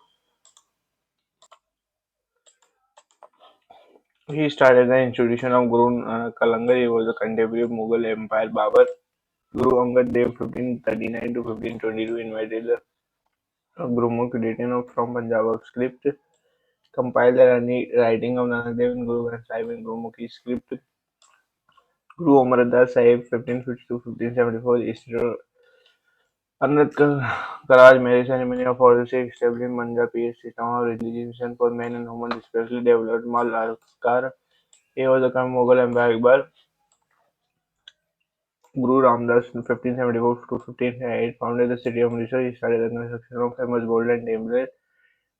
[SPEAKER 1] He started the institution of Guru Nanak Kalangar. He was a contemporary of Mughal Empire Babur. Guru Angad Dev (1539 to 1522) invited the Gurmukh, written from Punjab script, compiled the writing of Nanak Dev in Guru Granth Sahib in Gurmukhi script. Guru Amardas Sahib (1552–1574) instituted Anand Karaj marriage ceremony for the Sikh, established Manja PH system of religion for men and women, especially developed Mal Alkar. He was a Mughal Empire Akbar. Guru Ramdas (1574–1508) founded the city of Amritsar. He started the construction of famous Golden Temple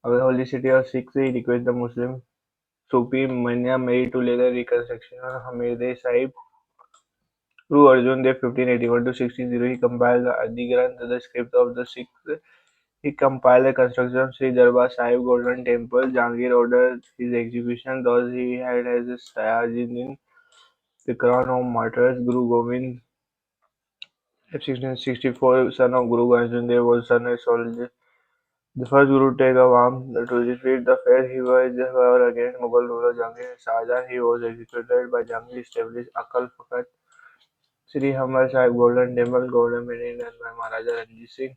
[SPEAKER 1] of the holy city of Sikhs. He requested the Muslim Sufi Manya Mary to lay the reconstruction of Hamirde Sahib. Guru Arjan Dev (1581 to 1600), he compiled the Adi Granth, the script of the Sikhs. He compiled the construction of Sri Darbar Sahib Golden Temple. Jahangir ordered his execution, thus he had as a Sayajuddin, the crown of martyrs. Guru Gobind F. 1664, son of Guru Arjan Dev, was son of soldier. The first Guru to take up arms to defeat the faith. He was however against Mughal ruler Jahangir Shahjahan. He was executed by Jahangir, established Akal Takht Sri Hamar Sahib Golden Temple, Golden Building, done by Maharaja Ranjit Singh.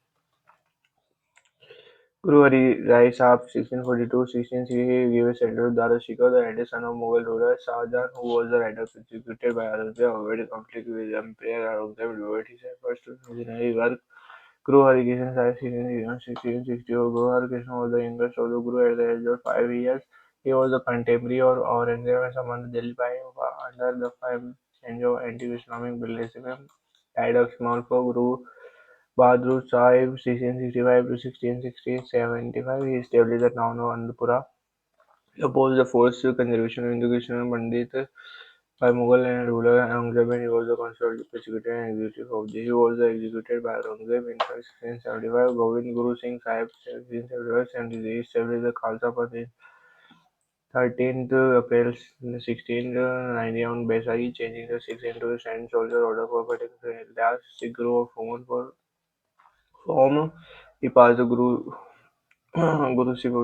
[SPEAKER 1] Guru Hari Rai Sahib (1642–1660) gave a shelter to Dara Shikoh, the eldest son of Mughal ruler Shah Jahan, who was the rider executed by Aurangzeb. Avoided conflict with Emperor Aurangzeb, devoted his efforts to missionary work. Guru Hari Krishan Sahib (1661–1664). Guru Hari Krishna was the youngest of the Guru at the age of 5 years. He was a contemporary of Aurangzeb and summoned Delhi by under the change of anti-Islamic beliefs. Died of smallpox. Guru Bahadur Sahib (1665 to 1675). He established the town of Anandpura. He opposed the forced conservation of Hindu Christian Pandit by Mughal and ruler Aurangzeb, and he was the consultant, prosecutor and executive of the. He was executed by Aurangzeb in 1675. Govind Guru Singh Sahib (1675–76) established the Khalsa Panth in 13th April 1690 on Baisakhi, changing the Sikhs into a stand soldier order for particular last Sikh Guru of women for whom he passed the Guru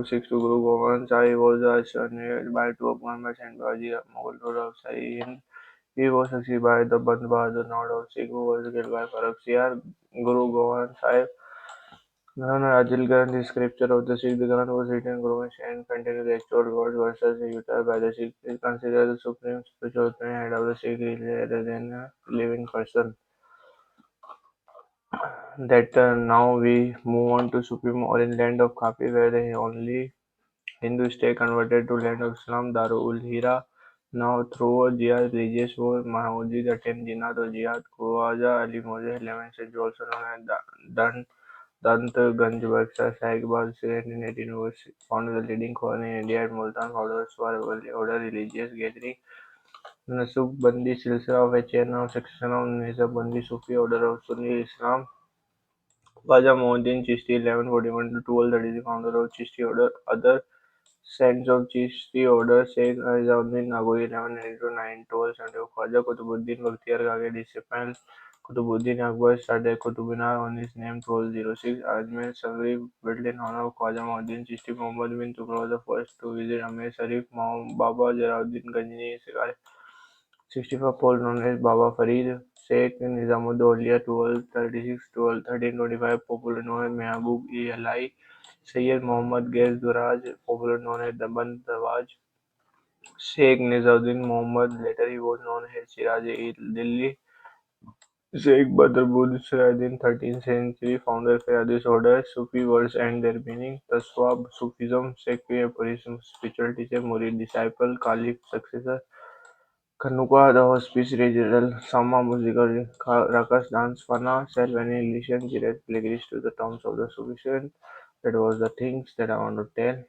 [SPEAKER 1] Six to Guru Govind Sahib was surrounded by two Muhammad and Baji Mughal ruler of Hind. He was succeeded by the Band Bahadur Nod of Sikh, who was killed by Farrukh Siyar. Guru Govind Sahib Ajil Granth, the scripture of the Sikh. The Granth was written in Gurmukhi and contained the actual words verses uttered by the Sikh. It is considered the supreme spiritual head of the Sikh religion rather than a living person. That now we move on to Supreme Orient land of Kafi, where the only Hindu state converted to land of Islam, Darul Hira. Now through a jihad religious war, Mahmudi the 10th Jinaat or Jihad, Khawaja Ali Mozeh 11th century, also known as Dant Ganj Baksa Sahibaz 1918, was founded the leading colony in India at Multan, followers for order religious gathering. Naqshbandi Silsila of a chain of succession of Naqshbandi Sufi order of Sunni Islam. Khwaja Muhyiddin Chishti (1141 to 1233), founder of Chishti order. Other saints of Chishti order: Sheikh Azizuddin Nagori (1192–1270), Khwaja Qutbuddin Bakhtiyar Kaka, disciple Qutbuddin Akbar started Qutub Minar on his name 1206. Ajmer Sharif built in honor of Khwaja Muhyiddin Chishti. Muhammad bin Tughlaq was the first to visit Ajmer Sharif. Baba Jalaluddin Ghazni 65 Paul known as Baba Farid. Sheikh Nizamuddin Aulia 1236 1325 popular known as Mehboob-e-Ilahai. Sayyid Muhammad Ghaz Durraj popular known as Band Dawaj. Sheikh Nizamuddin Muhammad later he was known as Siraj-e-Delhi. Sheikh Badruddin Sirajuddin, 13th century founder of Hadith order, Sufi words and their meaning, Tasawwuf, Sufism, Sekti, Buddhism, spiritual teacher, Murid, disciple, Caliph, successor, Khanuka, the hospice, regional, Sama, musical, Rakas, dance, Fana, self-annihilation, direct pilgrimage to the tombs of the Sufism. That was the things that I want to tell.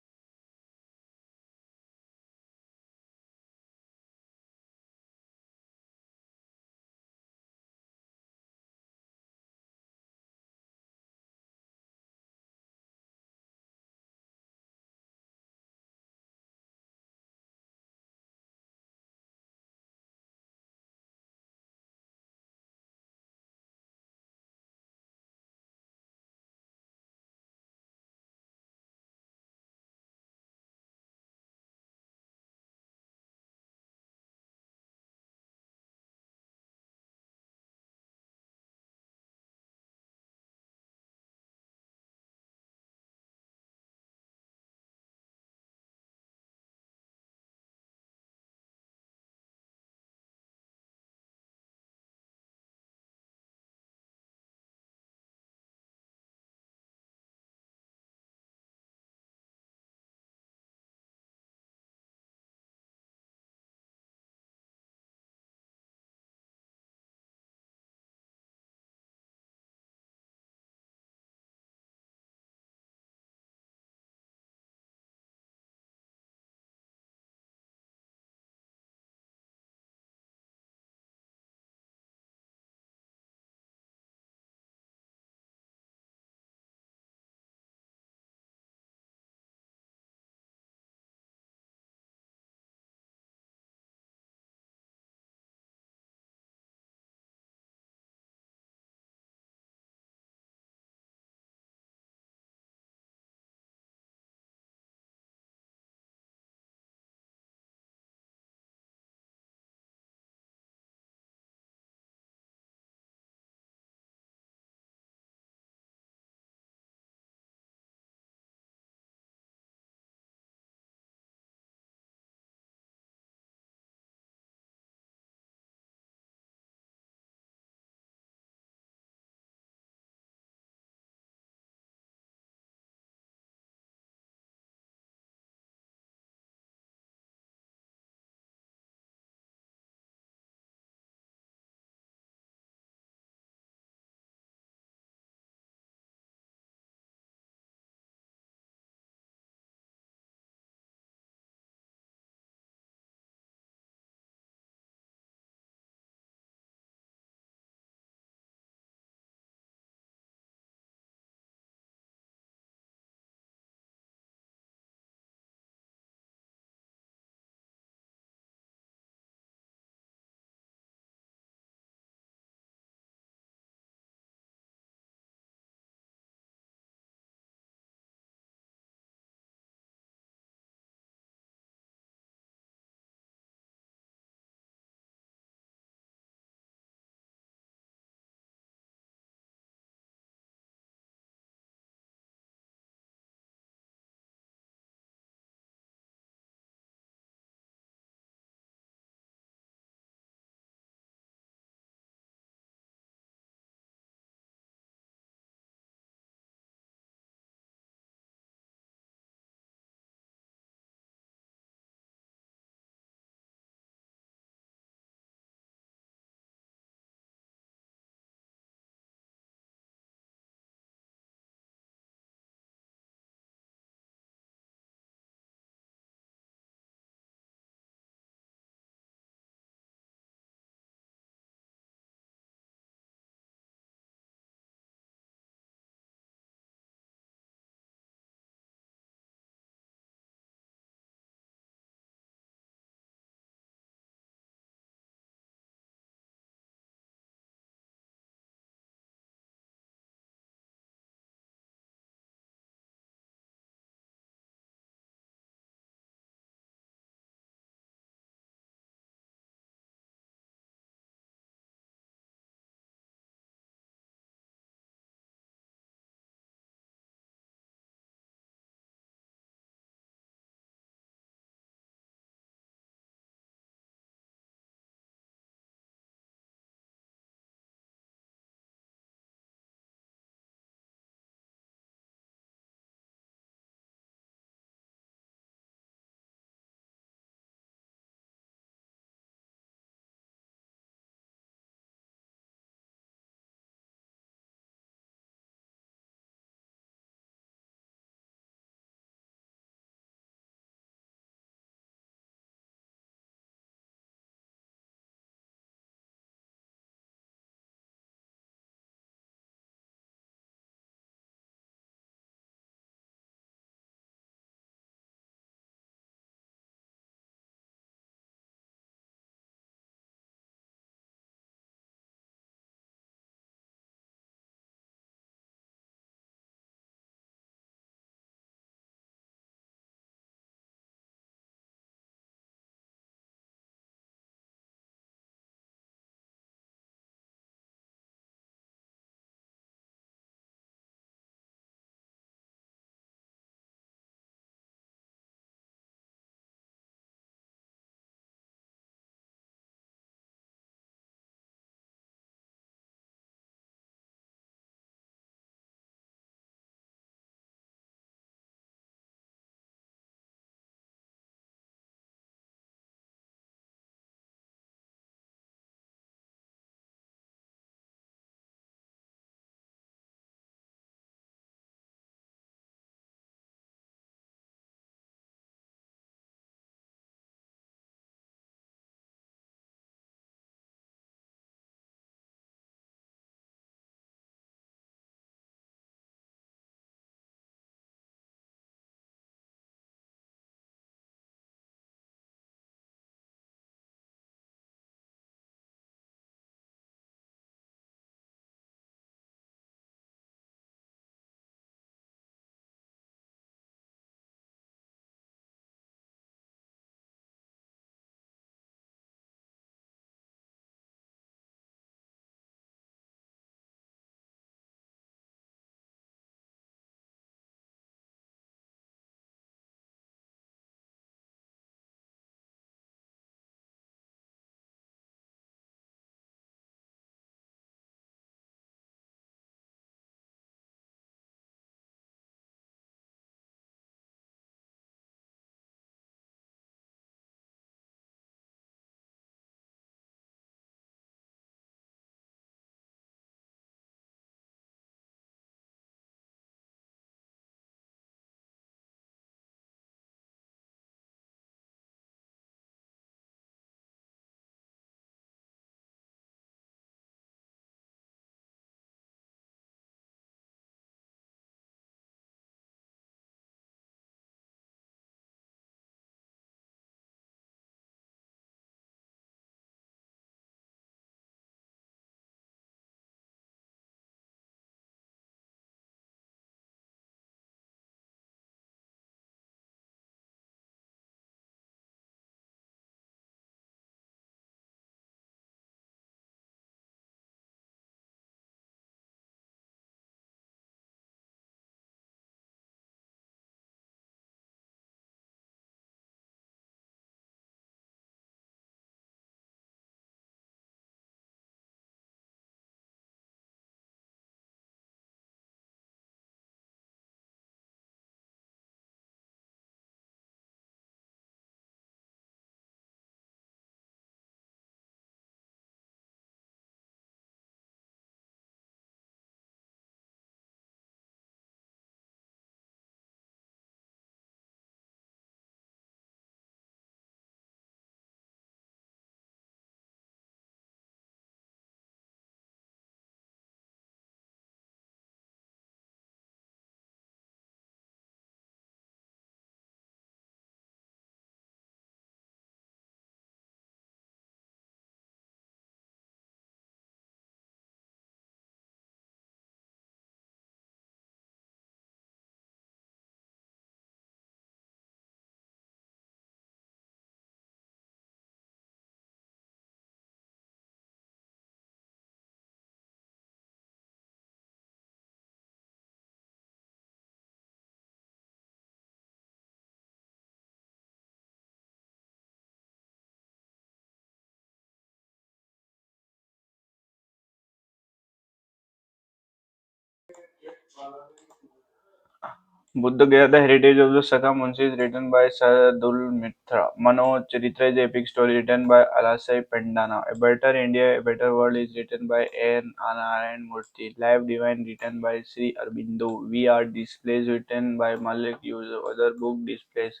[SPEAKER 1] Buddha Gaya, The Heritage of the Sakha Munshi is written by Saradul Mitra. Mano Charitra is epic story written by Alasai Pendana. A Better India, A Better World is written by N. Narayan Murthy. Life Divine written by Sri Aurobindo. We Are Displays written by Malik Yusuf. Other book displays.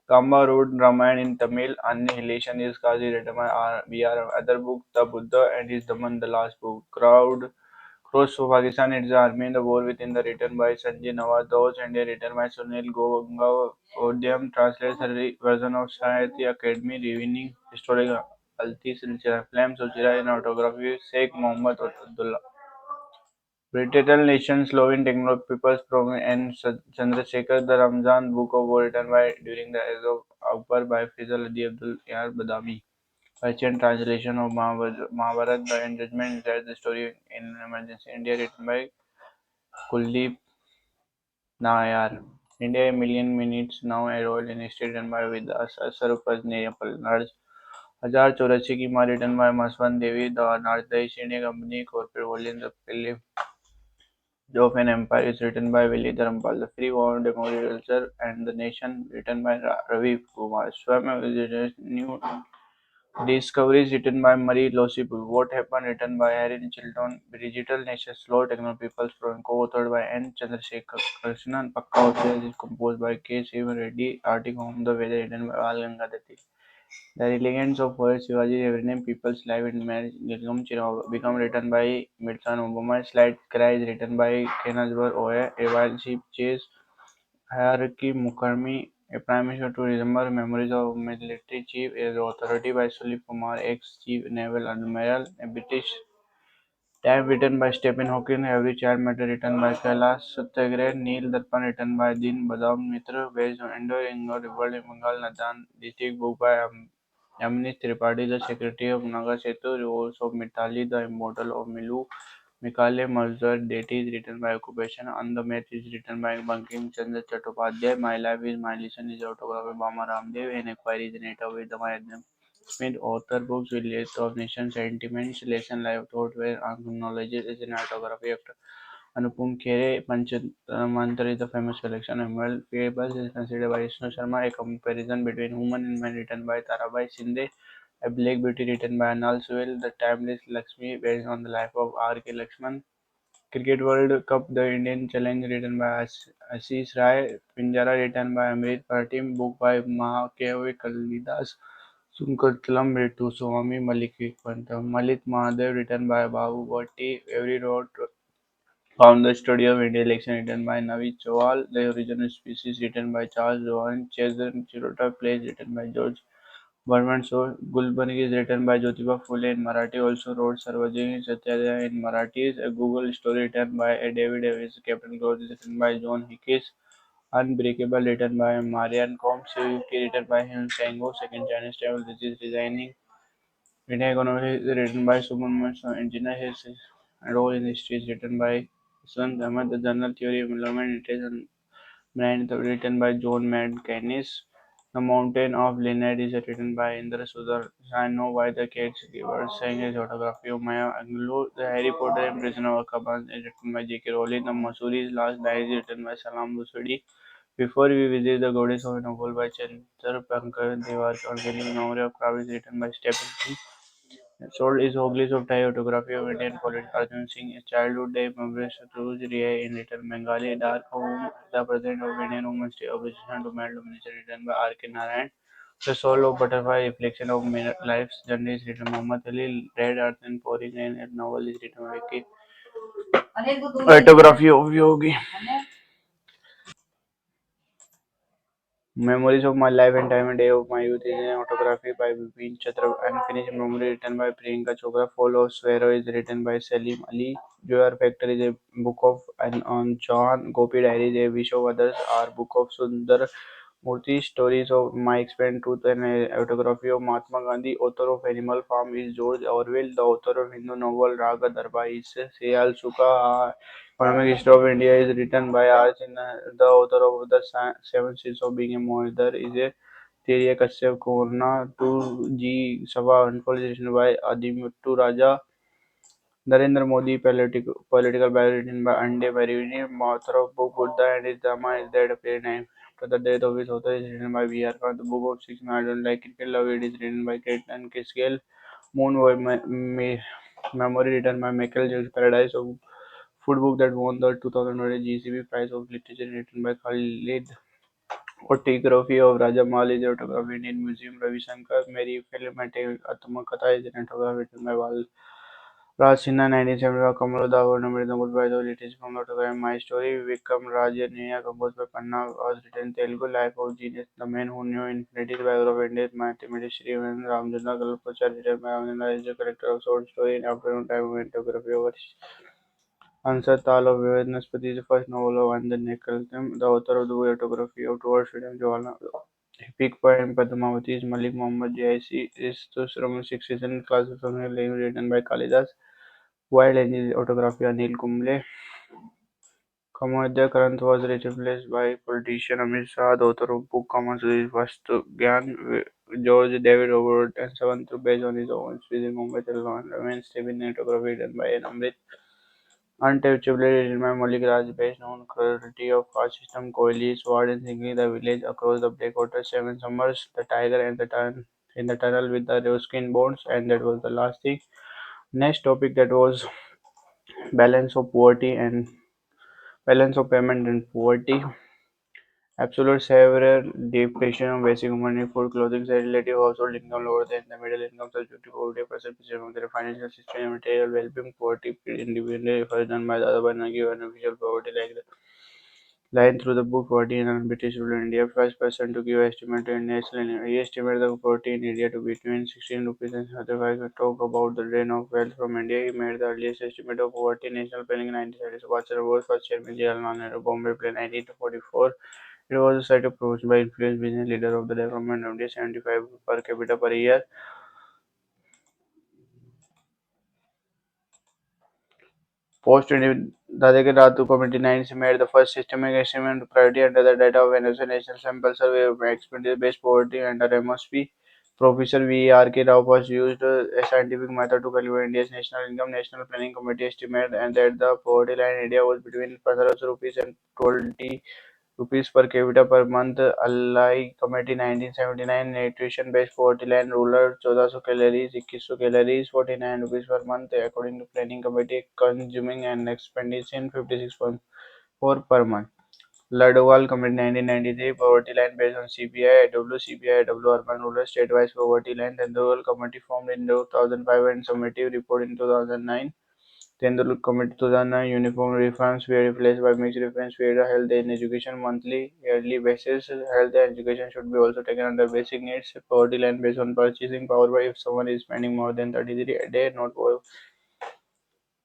[SPEAKER 1] Kamba wrote Ramayana in Tamil. Annihilation is Kazi written by B.R. Other book The Buddha and His Dhamman, the last book. Cross for Pakistan, its army in the war within the written by Sanjay Nawaz, those India written by Sunil Ganga Odium, translates the version of Sahitya Academy, revealing historical Alti Silsila, Flames of Chira in autography, Sheikh Mohammed Abdullah. Retitle Nation Slovene Techno People's Program and Chandrasekhar, the Ramzan Book of War written by during the age of Akbar by Faisal Adi Abdul Yar Badami. Persian translation of Mahabharata by Judgment is the story in emergency India written by Kuldeep Nayar. India a million minutes now a role in history written by Vidas Sarupaz Nepal. Narj हजार चौरासी की माँ written by Maswan Devi. The Narj the East India Company corporate volume the Pilip of an Empire is written by Willie Dharampal. The Free War Democracy Culture and the Nation written by Ravi Kumar. Swam is new Discoveries written by Marie Losipul. What Happened written by Harry Chilton. Digital Nation Slow Techno People's Program co-authored by N. Chandrasekhar. Krishnan Pakka Hotel is composed by K. Sivan Reddy. Article on the Weather written by Al Gangadhar. The Elegance of Forest Shivaji Everyday People's Life in Marriage Nilgam Chirav become written by Mirsan Obama. Slight Cry is written by Kenazbar Oya. A Wild Sheep Chase Hierarchy Mukherjee, a Prime Minister to remember memories of military chief, is authority by Sulip Kumar, ex-chief naval admiral, a British Time written by Stephen Hawking, Every Child Matter written by Kailash Satyagray, Neel Darpan written by Din Badam Mitra, based on Indo-Ingo Revolt in Bengal, Nadan district book by Amnish Tripathi, the Secretary of Naga Setu, Revolts of Mitali, the Immortal of Milu, Mikale Mazhar, Deities written by Occupation, and the Myth is written by Bankim Chandra Chattopadhyay, My Life is My Lesson is autograph by Bama Ramdev, and Inquiry is Neta with the Mayadam. Smith author books with list of nation sentiments, lesson life thought were acknowledged as an autography after Anupam Khere. Panchamantra is the famous collection of Emerald Fables is considered by Vishnu Sharma a comparison between Human and Man written by Tarabai Shinde, a Black Beauty written by Anal Suel, The Timeless Lakshmi based on the life of R. K. Lakshman. Cricket World Cup The Indian Challenge written by Ashish Rai, Pinjara written by Amrit Bhatim, book by Mahakave Kalidas. Sunkartalam Ritu Swami Malikantha. Malit Mahadev written by Babu Bhatti. Every road found the study of India election written by Navi Chawal. The original species written by Charles Darwin. Chezan Chirota plays written by George Bernard Shaw. Gulbarga is written by Jyotiba Phule in Marathi. Also wrote Sarvajini Satyadaya in Marathi. A Google story written by David Davis. Captain Growth is written by John Hickes. Unbreakable written by Marian Combs. Yuki written by Hyun Sang-woo. Second Chinese travel disease designing Vinay Economy is written by Subramanian Engineer. His role in history is written by Swan Ahmad. The General Theory of Environment is written by John Mancainis. The Mountain of Lynette is written by Indra Sudhar. I know why the cats were saying his autography of Maya Angelou. The Harry Potter and Prisoner of Azkaban is written by J.K. Rowling. The Masuri's Last Diary is written by Salam Rushdie. Before we visit the goddess of a novel by Chandra Pankaj Devar, Organic Memory of Krav is written by Stephen King. Sold is Hoglis of Thai autography of Indian poet Arjun Singh. His childhood day memories Rose Ria in Little Bengali. Dark Home, the president of Indian Women's Day opposition to male domination written by R.K. Narayan. The Soul of Butterfly, reflection of life's journey is written by Muhammad Ali. Red Earth and Pouring Rain, a novel is written by K. Autography of Yogi. Memories of My Life and Time and Day of My Youth is an autography by Vipin Chatra. Unfinished Memory written by Priyanka Chopra. Fall of Sparrow is written by Salim Ali. Joy Factor is a book of and on Chauhan. Gopi Diary is a Wish of Others are book of Sundar Murthy. Stories of My Explained Truth and a autography of Mahatma Gandhi. Author of Animal Farm is George Orwell. The author of Hindu novel Raga Darbar is Seyal Sukha. Economic History of India is written by R. Sinha. The author of the Seven Sins of Being a Mother is a Theory Kashyap Korna 2G Sabha Unfold is written by Adimuttu Raja. Narendra Modi, political biography written by Ande Barini, author of book Buddha and his Dharma is dead appeared nine. After the death of his author is written by V.R. Khan. The book of Six I Don't Like Cricket Love It is written by Caitlin Kisgale. Moon Memory written by Michael Jones. Paradise of Food book that won the 2020 GCB Prize of Literature written by Khalid. Autography of Raja Mal is autography in Indian Museum. Ravi Shankar. Mary Film Atmakatha is an autograph written by Val. Raj Sinha, 1975, Kamal Dawar nominated Nobel Prize of Literature from the autograph My Story. Vikram Rajaniya, composed by Panna, was written in Telugu. Life of Genius, The Man Who Knew Infinity, biography of Indian mathematician Srivan Ramchandra Kalpachar, written by Ramchandra, is the collector of short story in afternoon time autography of Ansar Tal of Vanaspati is the first novel of Anand Nekaltam, the author of the autography of Towards Freedom Jawaharlal. Epic poem Padmavati is Malik Muhammad Jaisi is the Raman Six Season class of language written by Kalidas. Wild Angel autography Anil Kumble. Kamadya Karant was replaced by politician Amit Shah, the author of book Common Sense Vastu Gyan. George David Robert and Savantu based on his own speech in Mumbai, Telangana. Remains Stephen autography written by N. Amrit. Untouchable written by Malik Raj based on cruelty of caste system. Kohli, Sword and singing the village across the Blackwater. Seven Summers, the tiger and the turn in the tunnel with the skin bones, and that was the last thing. Next topic that was balance of poverty and balance of payment and poverty. Absolute severe deprivation of basic human food, clothing, relative household income lower than the middle income, subject to poverty, perception of their financial system, and material well-being, poverty, independently referred done by the other one, given official poverty like the line through the book poverty in British rule in India. First person to give estimate to national income. He estimated the poverty in India to be between 16 rupees and 35. Talk about the drain of wealth from India. He made the earliest estimate of poverty in national planning in 1970. Subhash Chandra Bose, first chairman, Jawaharlal Nehru, Bombay Plan, 1944. It was a site approached by influential business leader of the development of India, 75 per capita per year. Post Dadeke Ratu Committee 9 made the first systemic estimate of priority under the data of NSA National Sample Survey of Expenditure Based Poverty under MSP. Professor V. R. K. Rao was used a scientific method to calculate India's national income. National Planning Committee estimated and that the poverty line in India was between 1500 rupees and 20 rupees per capita per month. Alai Committee 1979 nutrition based poverty line rural 1400 calories 2100 calories 49 rupees per month according to planning committee consuming and expending 56.4 per month. Ladwal Committee 1993 poverty line based on CPI CPI urban rural state-wise poverty line. Then the rural committee formed in 2005 and summative report in 2009. Then the Committee 2009 uniform reforms were replaced by mixed reference period health and education monthly yearly basis. Health and education should be also taken under basic needs. Poverty line based on purchasing power by if someone is spending more than 33 a day, not poor.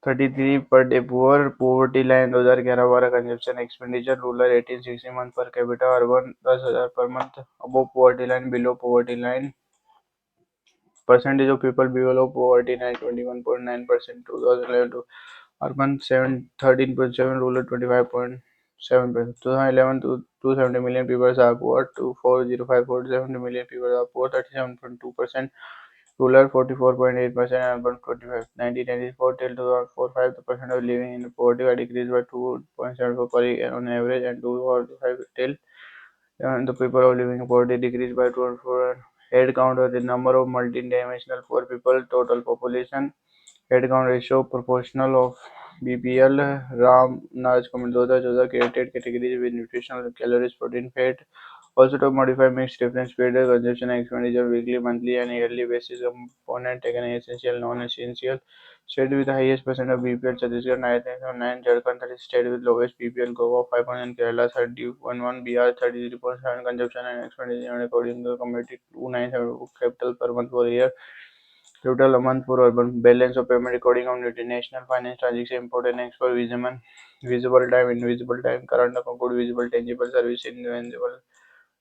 [SPEAKER 1] 33 per day poor. Poverty line 2011-12 consumption expenditure rural 1860 month per capita urban 10,000 per month above poverty line below poverty line. Percentage of people below poverty line 21.9% 2011 to urban 13.7, rural 25.7%. 2011 to 270 million people are poor. To 4054 70 million people are poor. 37.2%. Rural 44.8%. Urban 25. 1994 till 2045 the percent of living in poverty had decreased by 2.74 per year on average, and 2045 till the people of living in poverty decreased by 2.4. Head count of the number of multidimensional poor people total population. Headcount ratio proportional of BPL. Ram Naj Comment 2014 created categories with nutritional calories, protein, fat. Also to modify mixed reference period consumption and expenditure weekly, monthly, and yearly basis. Component taken essential, non-essential. State with the highest percent of BPL Chhattisgarh 9.9, Jharkhand 30 state with lowest BPL Goa 5.9, Kerala 30.1, BR 33.7 consumption and expenditure according to the committee 297 capital per month per year. Total amount for urban balance of payment recording of national finance transaction import and export visible time invisible time current account good visible tangible service intangible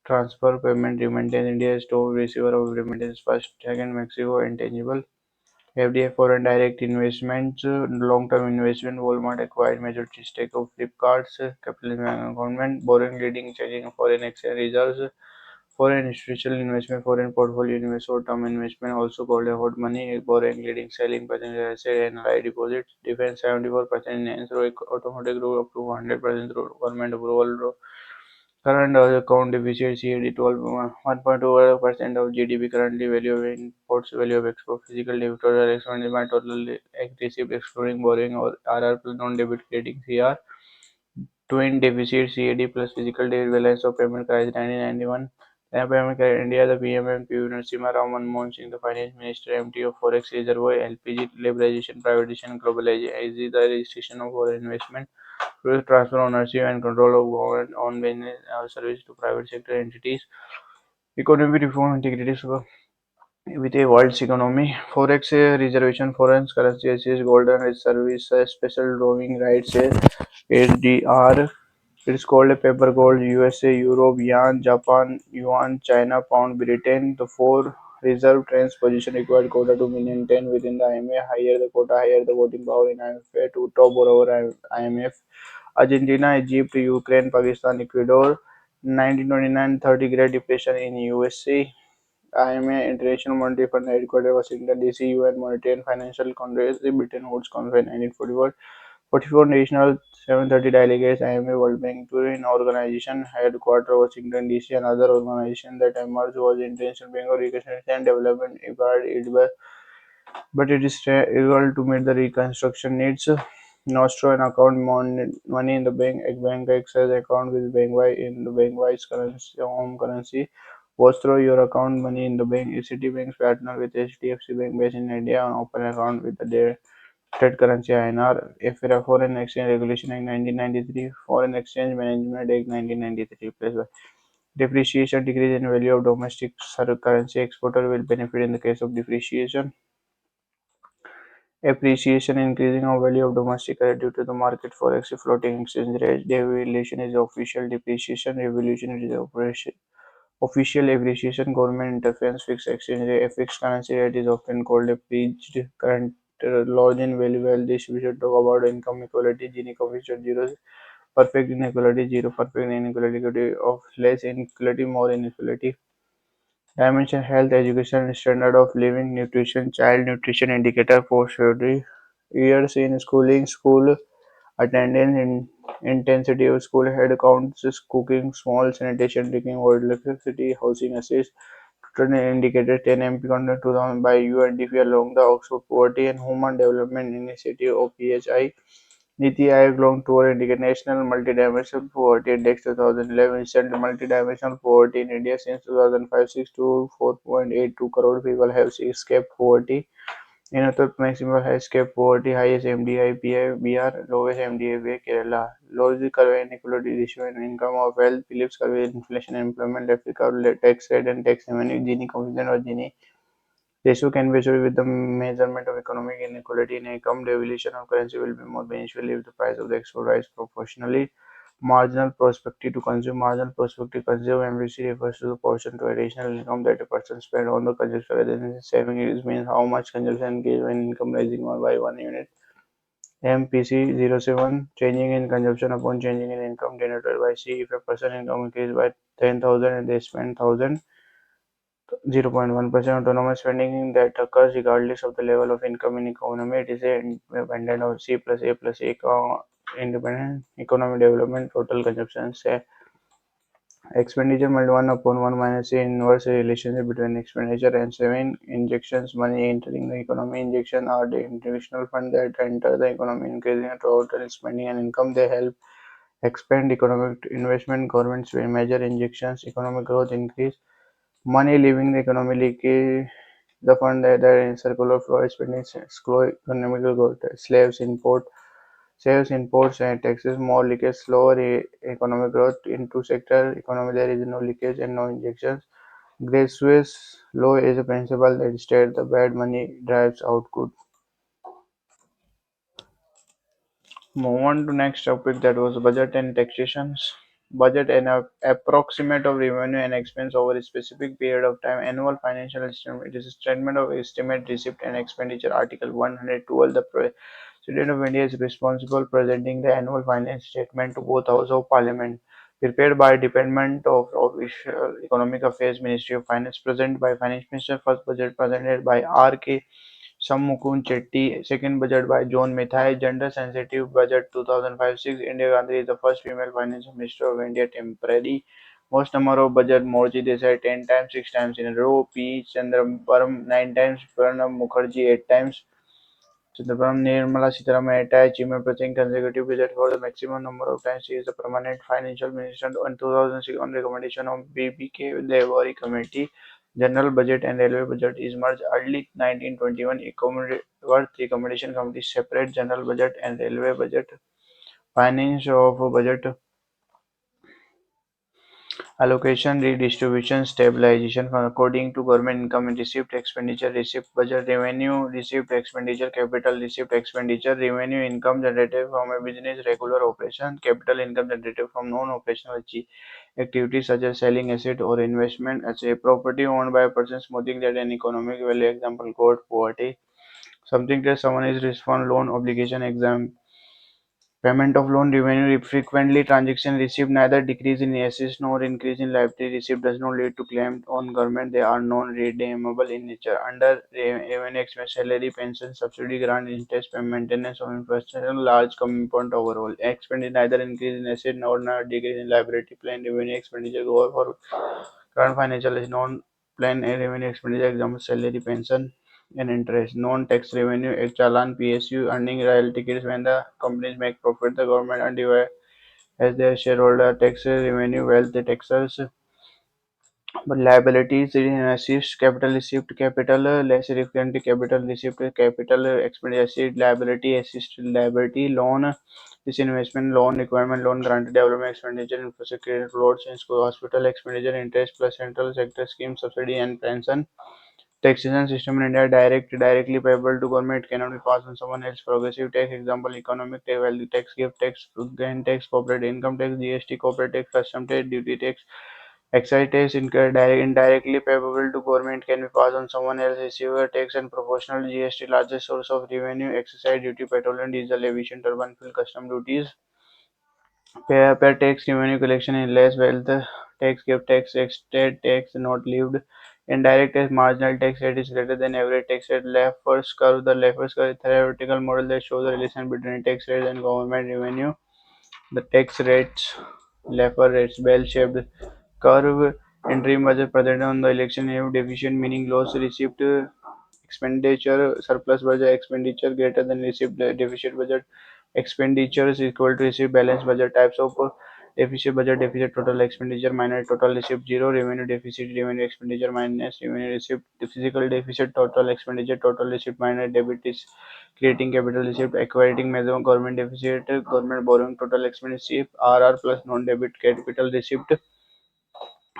[SPEAKER 1] transfer payment remittance India is top receiver of remittance first second Mexico intangible FDI foreign direct investments long term investment Walmart acquired majority stake of Flipkart's capital government borrowing leading changing foreign exchange reserves Foreign institutional investment, foreign portfolio investment, short-term investment, also called a hot money, borrowing, leading, selling, passenger asset, and high deposits. Defense 74% enhanced, automotive grew up to 100% through government approval. Current account deficit CAD 12 1.2% of GDP. Currently value of imports, value of export, physical debt total expanded by total received excluding borrowing or RR plus non-debit crediting CR. Twin deficit CAD plus physical debt balance of payment crisis 1991. Payment crisis India, the PM and PV Narasimha Rao Manmohan Singh, the Finance Minister, MT of Forex Reservoir, LPG liberalization, privatization, globalization, the restriction of foreign investment, to transfer ownership and control of government-owned business service to private sector entities. Economic reform integrated with a world's economy. Forex reservation, foreign currency assist, golden service, special drawing rights, SDR. It's called a paper gold. USA, Europe, Yen, Japan, Yuan, China, Pound, Britain. The four reserve trains position required quota 2,010,000 within the IMF. Higher the quota, higher the voting power in IMF. To top over IMF. Argentina, Egypt, Ukraine, Pakistan, Ecuador. 1929 30 Great Depression in USA. IMF, International Monetary Fund headquarters Washington DC, UN Monetary and Financial Congress, Britain holds conference 1944. 44 national 730 delegates, IMF, World Bank, Turin Organization headquarters Washington DC. Another organization that emerged was International Bank of Reconstruction and Development, but it is able to meet the reconstruction needs. Nostro an account money in the bank access account with bank Y in the bank Y's currency home currency. Vostro your account money in the bank. Citibank's partner with HDFC Bank based in India on open account with their trade currency INR. FIRA Foreign Exchange Regulation Act 1993, Foreign Exchange Management Act 1993. Plus depreciation decrease in value of domestic currency exporter will benefit in the case of depreciation. Appreciation increasing of value of domestic currency due to the market forex floating exchange rate. Devaluation is official depreciation. Revolution is operation. Official appreciation. Government interference. Fixed exchange rate. A fixed currency rate is often called a pledged current large in value. Well, this we should talk about income equality. Gini coefficient 0. Perfect inequality 0. Perfect inequality of less inequality, more inequality. Dimension health, education, standard of living, nutrition, child nutrition indicator, post-secondary years in schooling, school attendance, intensity of school head counts, cooking, small sanitation, drinking water, electricity, housing assist, total indicator 10 MP content 2000 by UNDP along the Oxford Poverty and Human Development Initiative (OPHI). Niti Aayog long tour indicate National Multidimensional Poverty Index 2011 recent multidimensional poverty in India since 2005 6 to 4.82 crore people have escaped poverty. In Uttar maximum has escaped poverty, highest MDI BR, lowest MDI Kerala. Lowest curve inequality ratio in income of wealth, Phillips curve inflation and employment, left curve tax rate and tax revenue, Gini coefficient or Gini ratio can be measured with the measurement of economic inequality in income. Devaluation of currency will be more beneficial if the price of the export rises proportionally. Marginal prospective to consume. Marginal prospective consume MPC refers to the portion to additional income that a person spends on the consumption rather than saving. It means how much consumption gives when income rising one by 1 unit. MPC 07 changing in consumption upon changing in income denoted by C. If a person income increases by 10,000 and they spend 1,000, 0.1% autonomous spending that occurs regardless of the level of income in economy. It is a independent of C plus A plus A independent economic development total consumption. Say expenditure multiplied 1 upon 1 minus A inverse relationship between expenditure and saving. Injections money entering the economy. Injection are the international fund that enter the economy increasing total spending and income. They help expand economic investment. Governments will measure injections, economic growth increase. Money leaving the economy leakage, the fund that in circular flow spending slow economic growth. Saves imports and taxes, more leakage, slower economic growth into sector economy. There is no leakage and no injections. Gracious law is a principle that states the bad money drives out good. Move on to next topic that was budget and taxations. Budget and approximate of revenue and expense over a specific period of time. Annual financial statement. It is a statement of estimate, receipt and expenditure. Article 112. The President of India is responsible presenting the annual finance statement to both House of Parliament. prepared by Department of Official Economic Affairs, Ministry of Finance, present by Finance Minister, first budget presented by R.K. Shanmugam Chetty, second budget by John Mathai, gender sensitive budget 2005-6, Indira Gandhi is the first female finance minister of India temporary. Most number of budget Morji Desai 10 times, 6 times in a row, P. Chandrambaram 9 times, Pranab Mukherjee 8 times, Chidambaram Nirmala Sitharaman attached Jimmy Prasing consecutive visit for the maximum number of times. She is the permanent financial minister in 2006 on recommendation of BBK Devari Committee. General budget and railway budget is merged early 1921. Worth recommendation committee separate general budget and railway budget. Finance of budget allocation, redistribution, stabilization according to government income received, expenditure received, budget revenue received, expenditure, capital received, expenditure, revenue income generated from a business regular operation, capital income generated from non-operational activities such as selling asset or investment as a property owned by a person smoothing that an economic value, example, court, poverty, something that someone is respond loan obligation, exam payment of loan revenue frequently transaction received neither decrease in assets nor increase in liability received does not lead to claim on government. They are non-redeemable in nature. Under revenue expense, salary, pension, subsidy, grant, interest, payment, maintenance of infrastructure, large component overall. Expenditure neither increase in asset nor decrease in liability. Plain revenue expenditure go for current financial is non-plain revenue expenditure. Example: salary, pension, and interest. Non-tax revenue, a challan, PSU, earning rail tickets when the companies make profit, the government and as their shareholder tax revenue, wealth taxes, but liabilities received, capital received, capital less significant capital received, capital expenditure, liability assisted liability, loan disinvestment, loan requirement, loan granted, development expenditure, infrastructure, roads and school, hospital expenditure, interest plus central sector scheme, subsidy and pension. Taxation system in India directly payable to government cannot be passed on someone else. Progressive tax example economic tax, value tax, gift tax, gain tax, corporate income tax, GST, corporate tax, custom tax, duty tax, excise tax incurred indirectly payable to government can be passed on someone else. Receiver tax and proportional GST largest source of revenue. Excise duty, petroleum, diesel, aviation, turbine fuel, custom duties. Pay tax, revenue collection in less wealth tax, gift tax, estate tax, not lived. Indirect tax, marginal tax rate is greater than average tax rate. Left first curve, the left first curve is a theoretical model that shows the relation between tax rates and government revenue. The tax rates, lever rates, bell-shaped curve, interim budget presented on the election year deficient meaning loss received expenditure surplus budget expenditure greater than received deficit budget expenditure is equal to received balance budget types of deficit budget deficit total expenditure minus total received zero revenue deficit revenue expenditure minus revenue received physical deficit total expenditure total received minus debit is creating capital received acquiring maximum government deficit government borrowing total expenditure RR plus non-debit capital received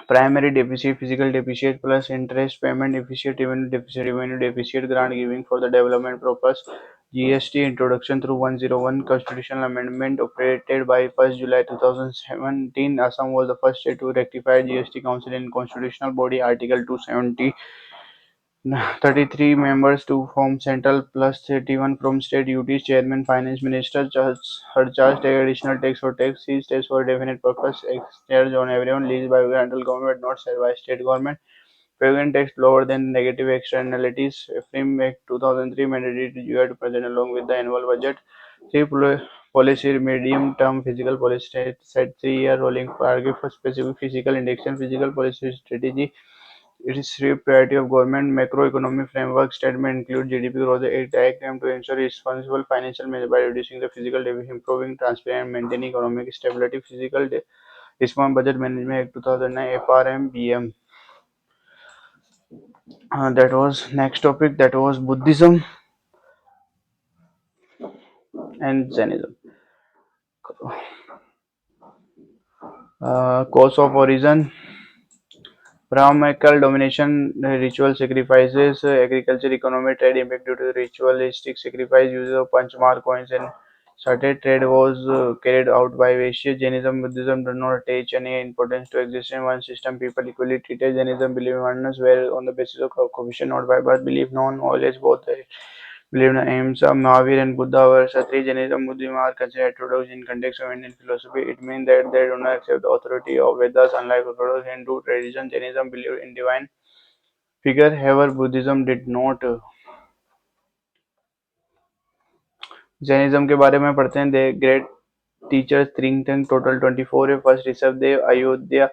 [SPEAKER 1] primary deficit, physical deficit plus interest payment deficit, revenue deficit, grant giving for the development purpose. GST introduction through 101 constitutional amendment operated by 1st July 2017. Assam was the first state to rectify GST Council in constitutional body Article 270. 33 members to form central plus 31 from state duties chairman finance minister charge take additional tax for tax seize tax for definite purpose charge on everyone leased by central government not served by state government payment tax lower than negative externalities FRIM Act 2003 mandatory you have to present along with the annual budget three policy medium term physical policy set 3 year rolling target for specific physical index and physical policy strategy it is three priority of government macroeconomic framework statement include GDP growth diagram to ensure responsible financial management by reducing the physical deficit, improving transparency, and maintaining economic stability. Response Budget Management Act 2009 FRMBM. That was next topic. That was Buddhism and Jainism. Cause of origin Brahmanical domination, ritual sacrifices, agriculture, economy, trade impact due to ritualistic sacrifice, use of Panchmar coins, and started trade was carried out by Vaishya. Jainism, Buddhism do not attach any importance to existing one system. People equally treated Jainism, believe oneness were on the basis of coefficient, not by birth, belief, non knowledge, both believed in Ahimsa. Mahavir and Buddha were Kshatriya. Jainism, Buddhism are considered heterodox in context of Indian philosophy. It means that they do not accept the authority of Vedas, unlike orthodox Hindu tradition. Jainism believed in divine figure. However, Buddhism did not. Jainism के बारे में पढ़ते हैं। The great teachers त्रिंगथंग total 24 है। First Rishabh Dev Ayodhya,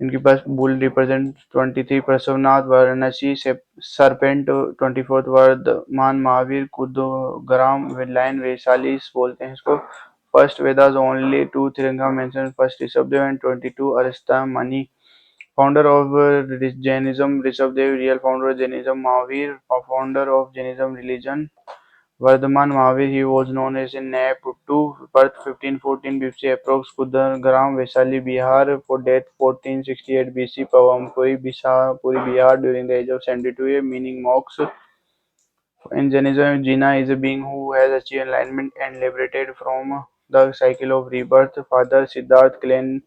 [SPEAKER 1] इनके पास bull represent 23, Parshvanath Varanasi से, serpent 24th Vardhaman, Mahavir Kundagram, lion Vaishali बोलते हैं इसको। फर्स्ट वेदास ओनली टू तिरंगा mention, first Rishabhdev and 22 Arishtanemi. Founder of Jainism Rishabhdev, real founder of Jainism Mahavir, founder of Jainism religion Vardhaman Mahavir. He was known as in Puttu, birth 1514 BC, approx Kudangram, Vaishali, Bihar, for death 1468 BC, Pavampuri, Bihar, during the age of 72, meaning monks. In Jainism, Jina is a being who has achieved enlightenment and liberated from the cycle of rebirth. Father Siddharth Clan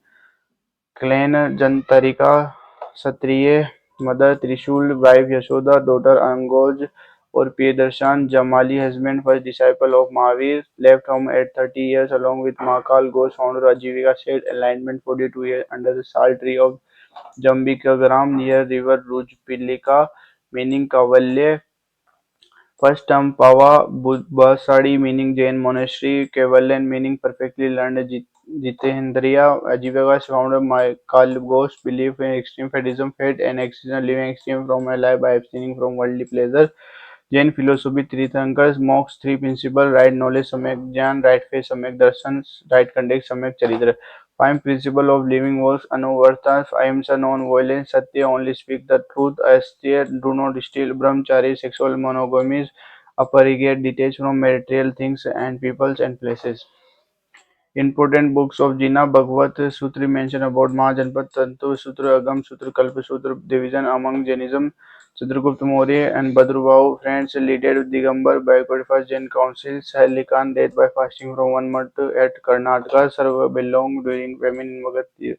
[SPEAKER 1] Jantarika Kshatriya, mother Trishul, wife Yashoda, daughter Angoj or Priyadarshan. Jamali, husband, first disciple of Mahavir, left home at 30 years along with Mahakal Ghosh, founder Ajivika State, enlightenment 42 years under the sal tree of Jambikagram near river Rujpilika, meaning Kavalya. First term Pava Basadi, meaning Jain monastery, Kevalan, meaning perfectly learned. Jitendriya, Ajivaka founder Mahakal Ghosh, believe in extreme sadism, fate, and exceptional living extreme from a life by abstaining from worldly pleasure. Jain philosophy तीर्थंकर मोक्ष three principal right knowledge सम्यक ज्ञान right faith सम्यक दर्शन right conduct samyak charitra five principle of living vows anuvrata ahimsa non violence satya only speak the truth asteya do not steal brahmachari sexual monogamies aparigraha detach from material things and peoples and places Important books of Jina Bhagavad Sutra mention about Mahajanpat Tantu Sutra, Agam Sutra, Kalpa Sutra, division among Jainism, Chitragupta Maurya and Bhadrabhau friends leaded Digambar by 41st Jain Council, Salikan death by fasting from 1 month at Karnataka, Sarva belonged during famine in Magadha.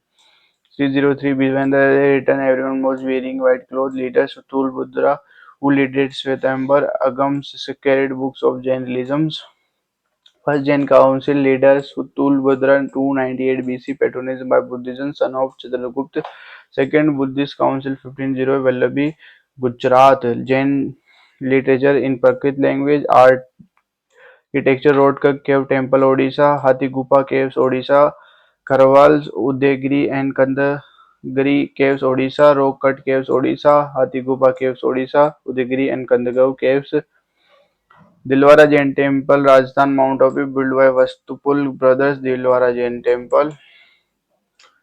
[SPEAKER 1] 303 when the return everyone was wearing white clothes, leaders Tulbudra who leaded Svetambar, Agams carried books of Jainism. First Jain Council leader Tulbhadra 298 BC patronized by Buddhism son of Chandragupta. Second Buddhist Council 1500 Vallabhi Gujarat. Jain literature in Prakrit language. Architecture Rodkak Cave Temple Odisha, Hathi Gupa Caves Odisha, Kharwals Udayagiri and Kandagiri Caves Odisha, Rock Cut Caves Odisha, Hathi Gupa Caves Odisha, Udayagiri and Kandagav Caves. Dilwara Jain Temple, Rajasthan, Mount Abu, built by Vastupal brothers. Dilwara Jain Temple.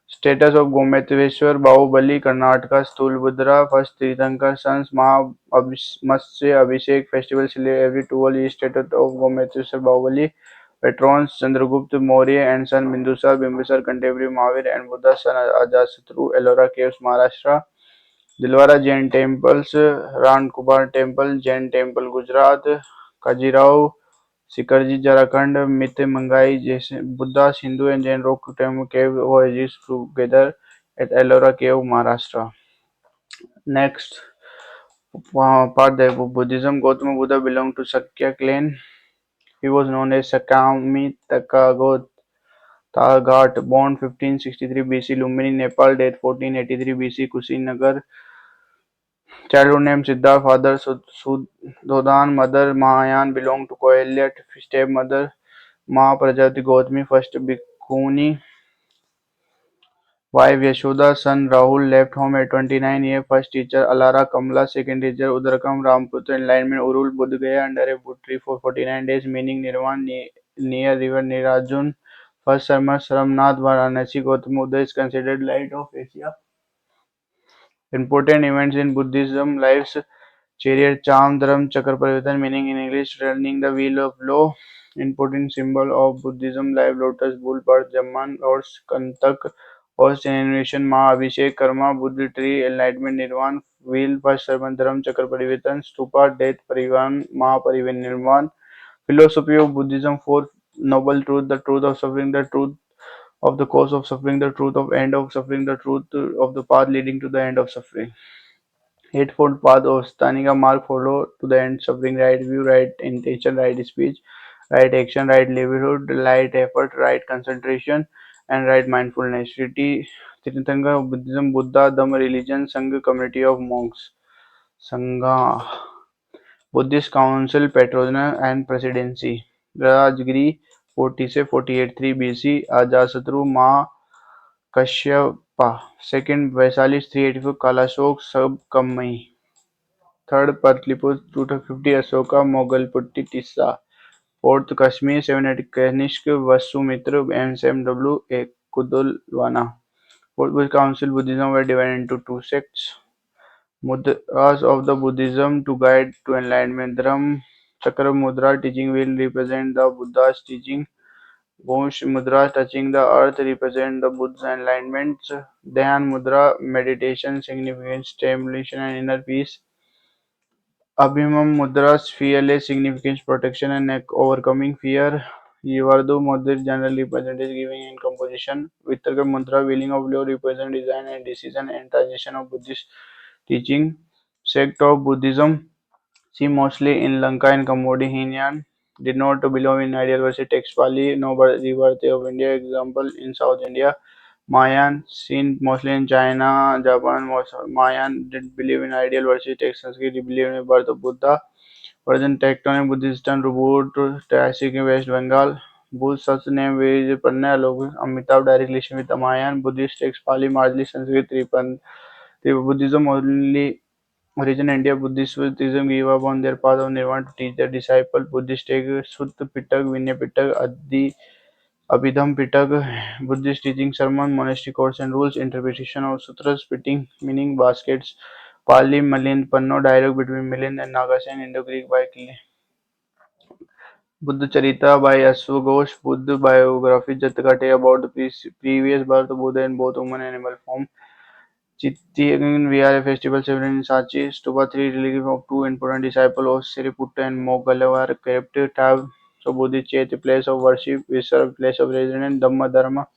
[SPEAKER 1] Status of Gometeshwar, Bahubali, Karnataka, Stulbhadra, first Tirthankar sons, Matsya Abhishek festival celebrated every 12 years. Status of Gometeshwar, Bahubali. Patrons Chandragupta Maurya and son Bindusar, Bimbisar, contemporary Mahavir and Buddha, son Ajasatru, Ellora Caves, Maharashtra. Dilwara Jain temples, Ranakpur temple Jain temple Gujarat, Khajuraho Shikharji Jharkhand, मितमंगाई जैसे Buddha Hindu and Jain rock cave oasis together at Ellora Cave, Maharashtra. Next part the Buddhism. Gautama Buddha belonged to Sakya clan. He was known as Sakami Tagat, born 1563 BC, Lumbini, Nepal, death 1483 BC, Kushinagar. Childhood name Siddharth, father Sudhodan, mother Mahayan, belonged to Kohelya, stepmother Ma Prajapati Gautami, first Bhikkhuni, wife Yashoda, son Rahul, left home at 29 years, first teacher Alara Kamla, second teacher Udarakam Ramputra, enlightenment Urul Bodh Gaya under a Bodh tree for 49 days, meaning Nirvan near river Nirajun, first sermon Saramnath Varanasi, Gautama Buddha is considered light of Asia. Important events in Buddhism lives chariot charm Dharam Chakra Parivartan meaning in English turning the wheel of law. Important symbol of Buddhism life lotus bull birth Jamman horse Kantak horse innovation Ma Abhishek Karma Buddha tree enlightenment Nirvan wheel first servant Dharam Chakra Parivartan stupa death Parivan Ma Parivan Nirvan. Philosophy of Buddhism four noble truth the truth of suffering the truth of the cause of suffering the truth of end of suffering the truth of the path leading to the end of suffering. Eightfold Path of Stanika Mark follow to the end suffering right view, right intention, right speech, right action, right livelihood, right effort, right concentration, and right mindfulness. Tirthankara Buddhism, Buddha, Dhamma religion, Sangha community of monks. Sangha Buddhist Council Patronage and Presidency. Rajgiri 40 से 48 BC Ajatashatru माँ कश्यपा second Vaisalis 384 Kalasok Sabkamai third Patliputra 250 Asoka Mogalputty Tissa fourth Kashmir 780 Kanishk Vasumitra MSMW Kudulwana. Fourth Buddhist Council Buddhism were divided into two sects. Mudras of the Buddhism to guide to enlightenment. Dharam Chakra Mudra teaching will represent the Buddha's teaching. Vansh Mudras touching the earth represent the Buddha's enlightenment. Dhyan Mudra meditation significance, stimulation and inner peace. Abhimam Mudra's fearless significance, protection and overcoming fear. Yivardu Mudra generally represented giving and composition. Vitarka Mudra wheeling of law represent design and decision and transition of Buddhist teaching. Sect of Buddhism seen mostly in Lanka and Cambodia, did not belong in ideal versus text Pali, no rebirth of India. Example in South India, Mayan seen mostly in China, Japan. Mayan did believe in ideal versus text Sanskrit, believe in the birth of Buddha. Version tectonic Buddhism reboot Triassic in West Bengal. Buddha such name is Pranay Alok Amitabh direct relation with the Mayan. Buddhist text Pali, Marjali Sanskrit, Tripan. Buddhism only origin India. Buddhism gave up on their path of nirvana to teach their disciples. Buddhist take Sutta Pitaka, Vinaya Pitaka, Abhidhamma Pitaka, Buddhist teaching sermon, monastic codes and rules, interpretation of sutras, fitting meaning baskets, Pali, Milind, Panno, dialogue between Milind and Nagasen, Indo-Greek by Buddha Charita by Ashwa Ghosh, Buddha biography, Jatakate about the previous birth of Buddha in both human and animal form. Chittagong Vihara festival celebrated in Sanchi. Stupa 3 relief of two important disciples of Sariputta and Moggallava are kept tab. So Buddhist Chaitya place of worship, Visarva place of residence, Dhamma Dharma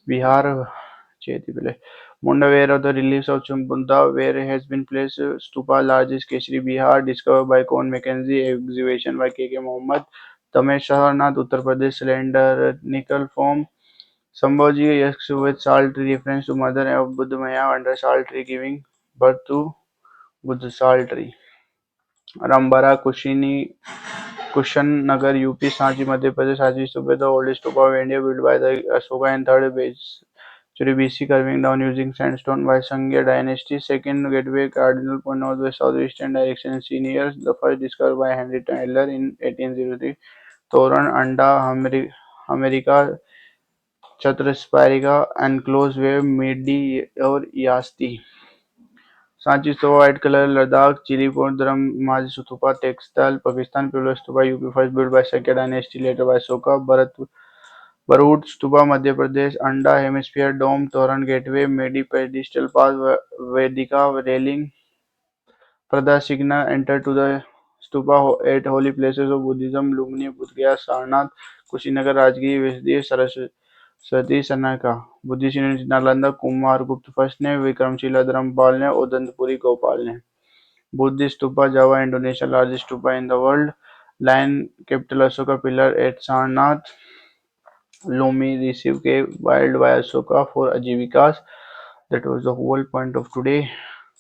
[SPEAKER 1] Vihar Chaitya place. Munda where of the reliefs of Chumbunda where has been placed stupa largest Keshri Bihar discovered by Con Mackenzie exhibition by K. K. Mohammed. Tameshwarnath Uttar Pradesh cylindrical form. Sambhaji asks with salt tree reference to mother of Buddha Maya under salt tree giving birth to Buddha salt tree. Rambara Kushan Nagar UP Sanchi Madhya Pradesh Sanchi Stupa the oldest stupa of India built by the Asoka in third century BC carving down using sandstone by Sangya dynasty. Second gateway cardinal point northwest southeastern direction in seniors. The first discovered by Henry Tyler in 1803. Toran Anda America Chhatraspariga enclosed wave Midi और यास्ती Sanchi stupa white color Ladakh Chiripur Dharam Maj Stupa textile Pakistan Pavilion Stupa UP first built by Sakya dynasty later by Soka Barut Stupa Madhya Pradesh Anda Hemisphere Dome Toran Gateway Medi Pedestal Pass Vedika railing Pradasigna enter to the stupa at holy places of Buddhism Lumini Budgaya Sarnath Kushinagar Rajgiri Visdi Saraswati Sanaka Buddhist University Nalanda Kumar Gupta first ने विक्रमशिला धर्मपाल ने उदंतपुरी गोपाल ने Buddhist stupa Java Indonesia largest stupa in the world Lion capital Ashoka pillar at Sarnath Lomi received cave wild by Ashoka for Ajivikas. That was the whole point of today.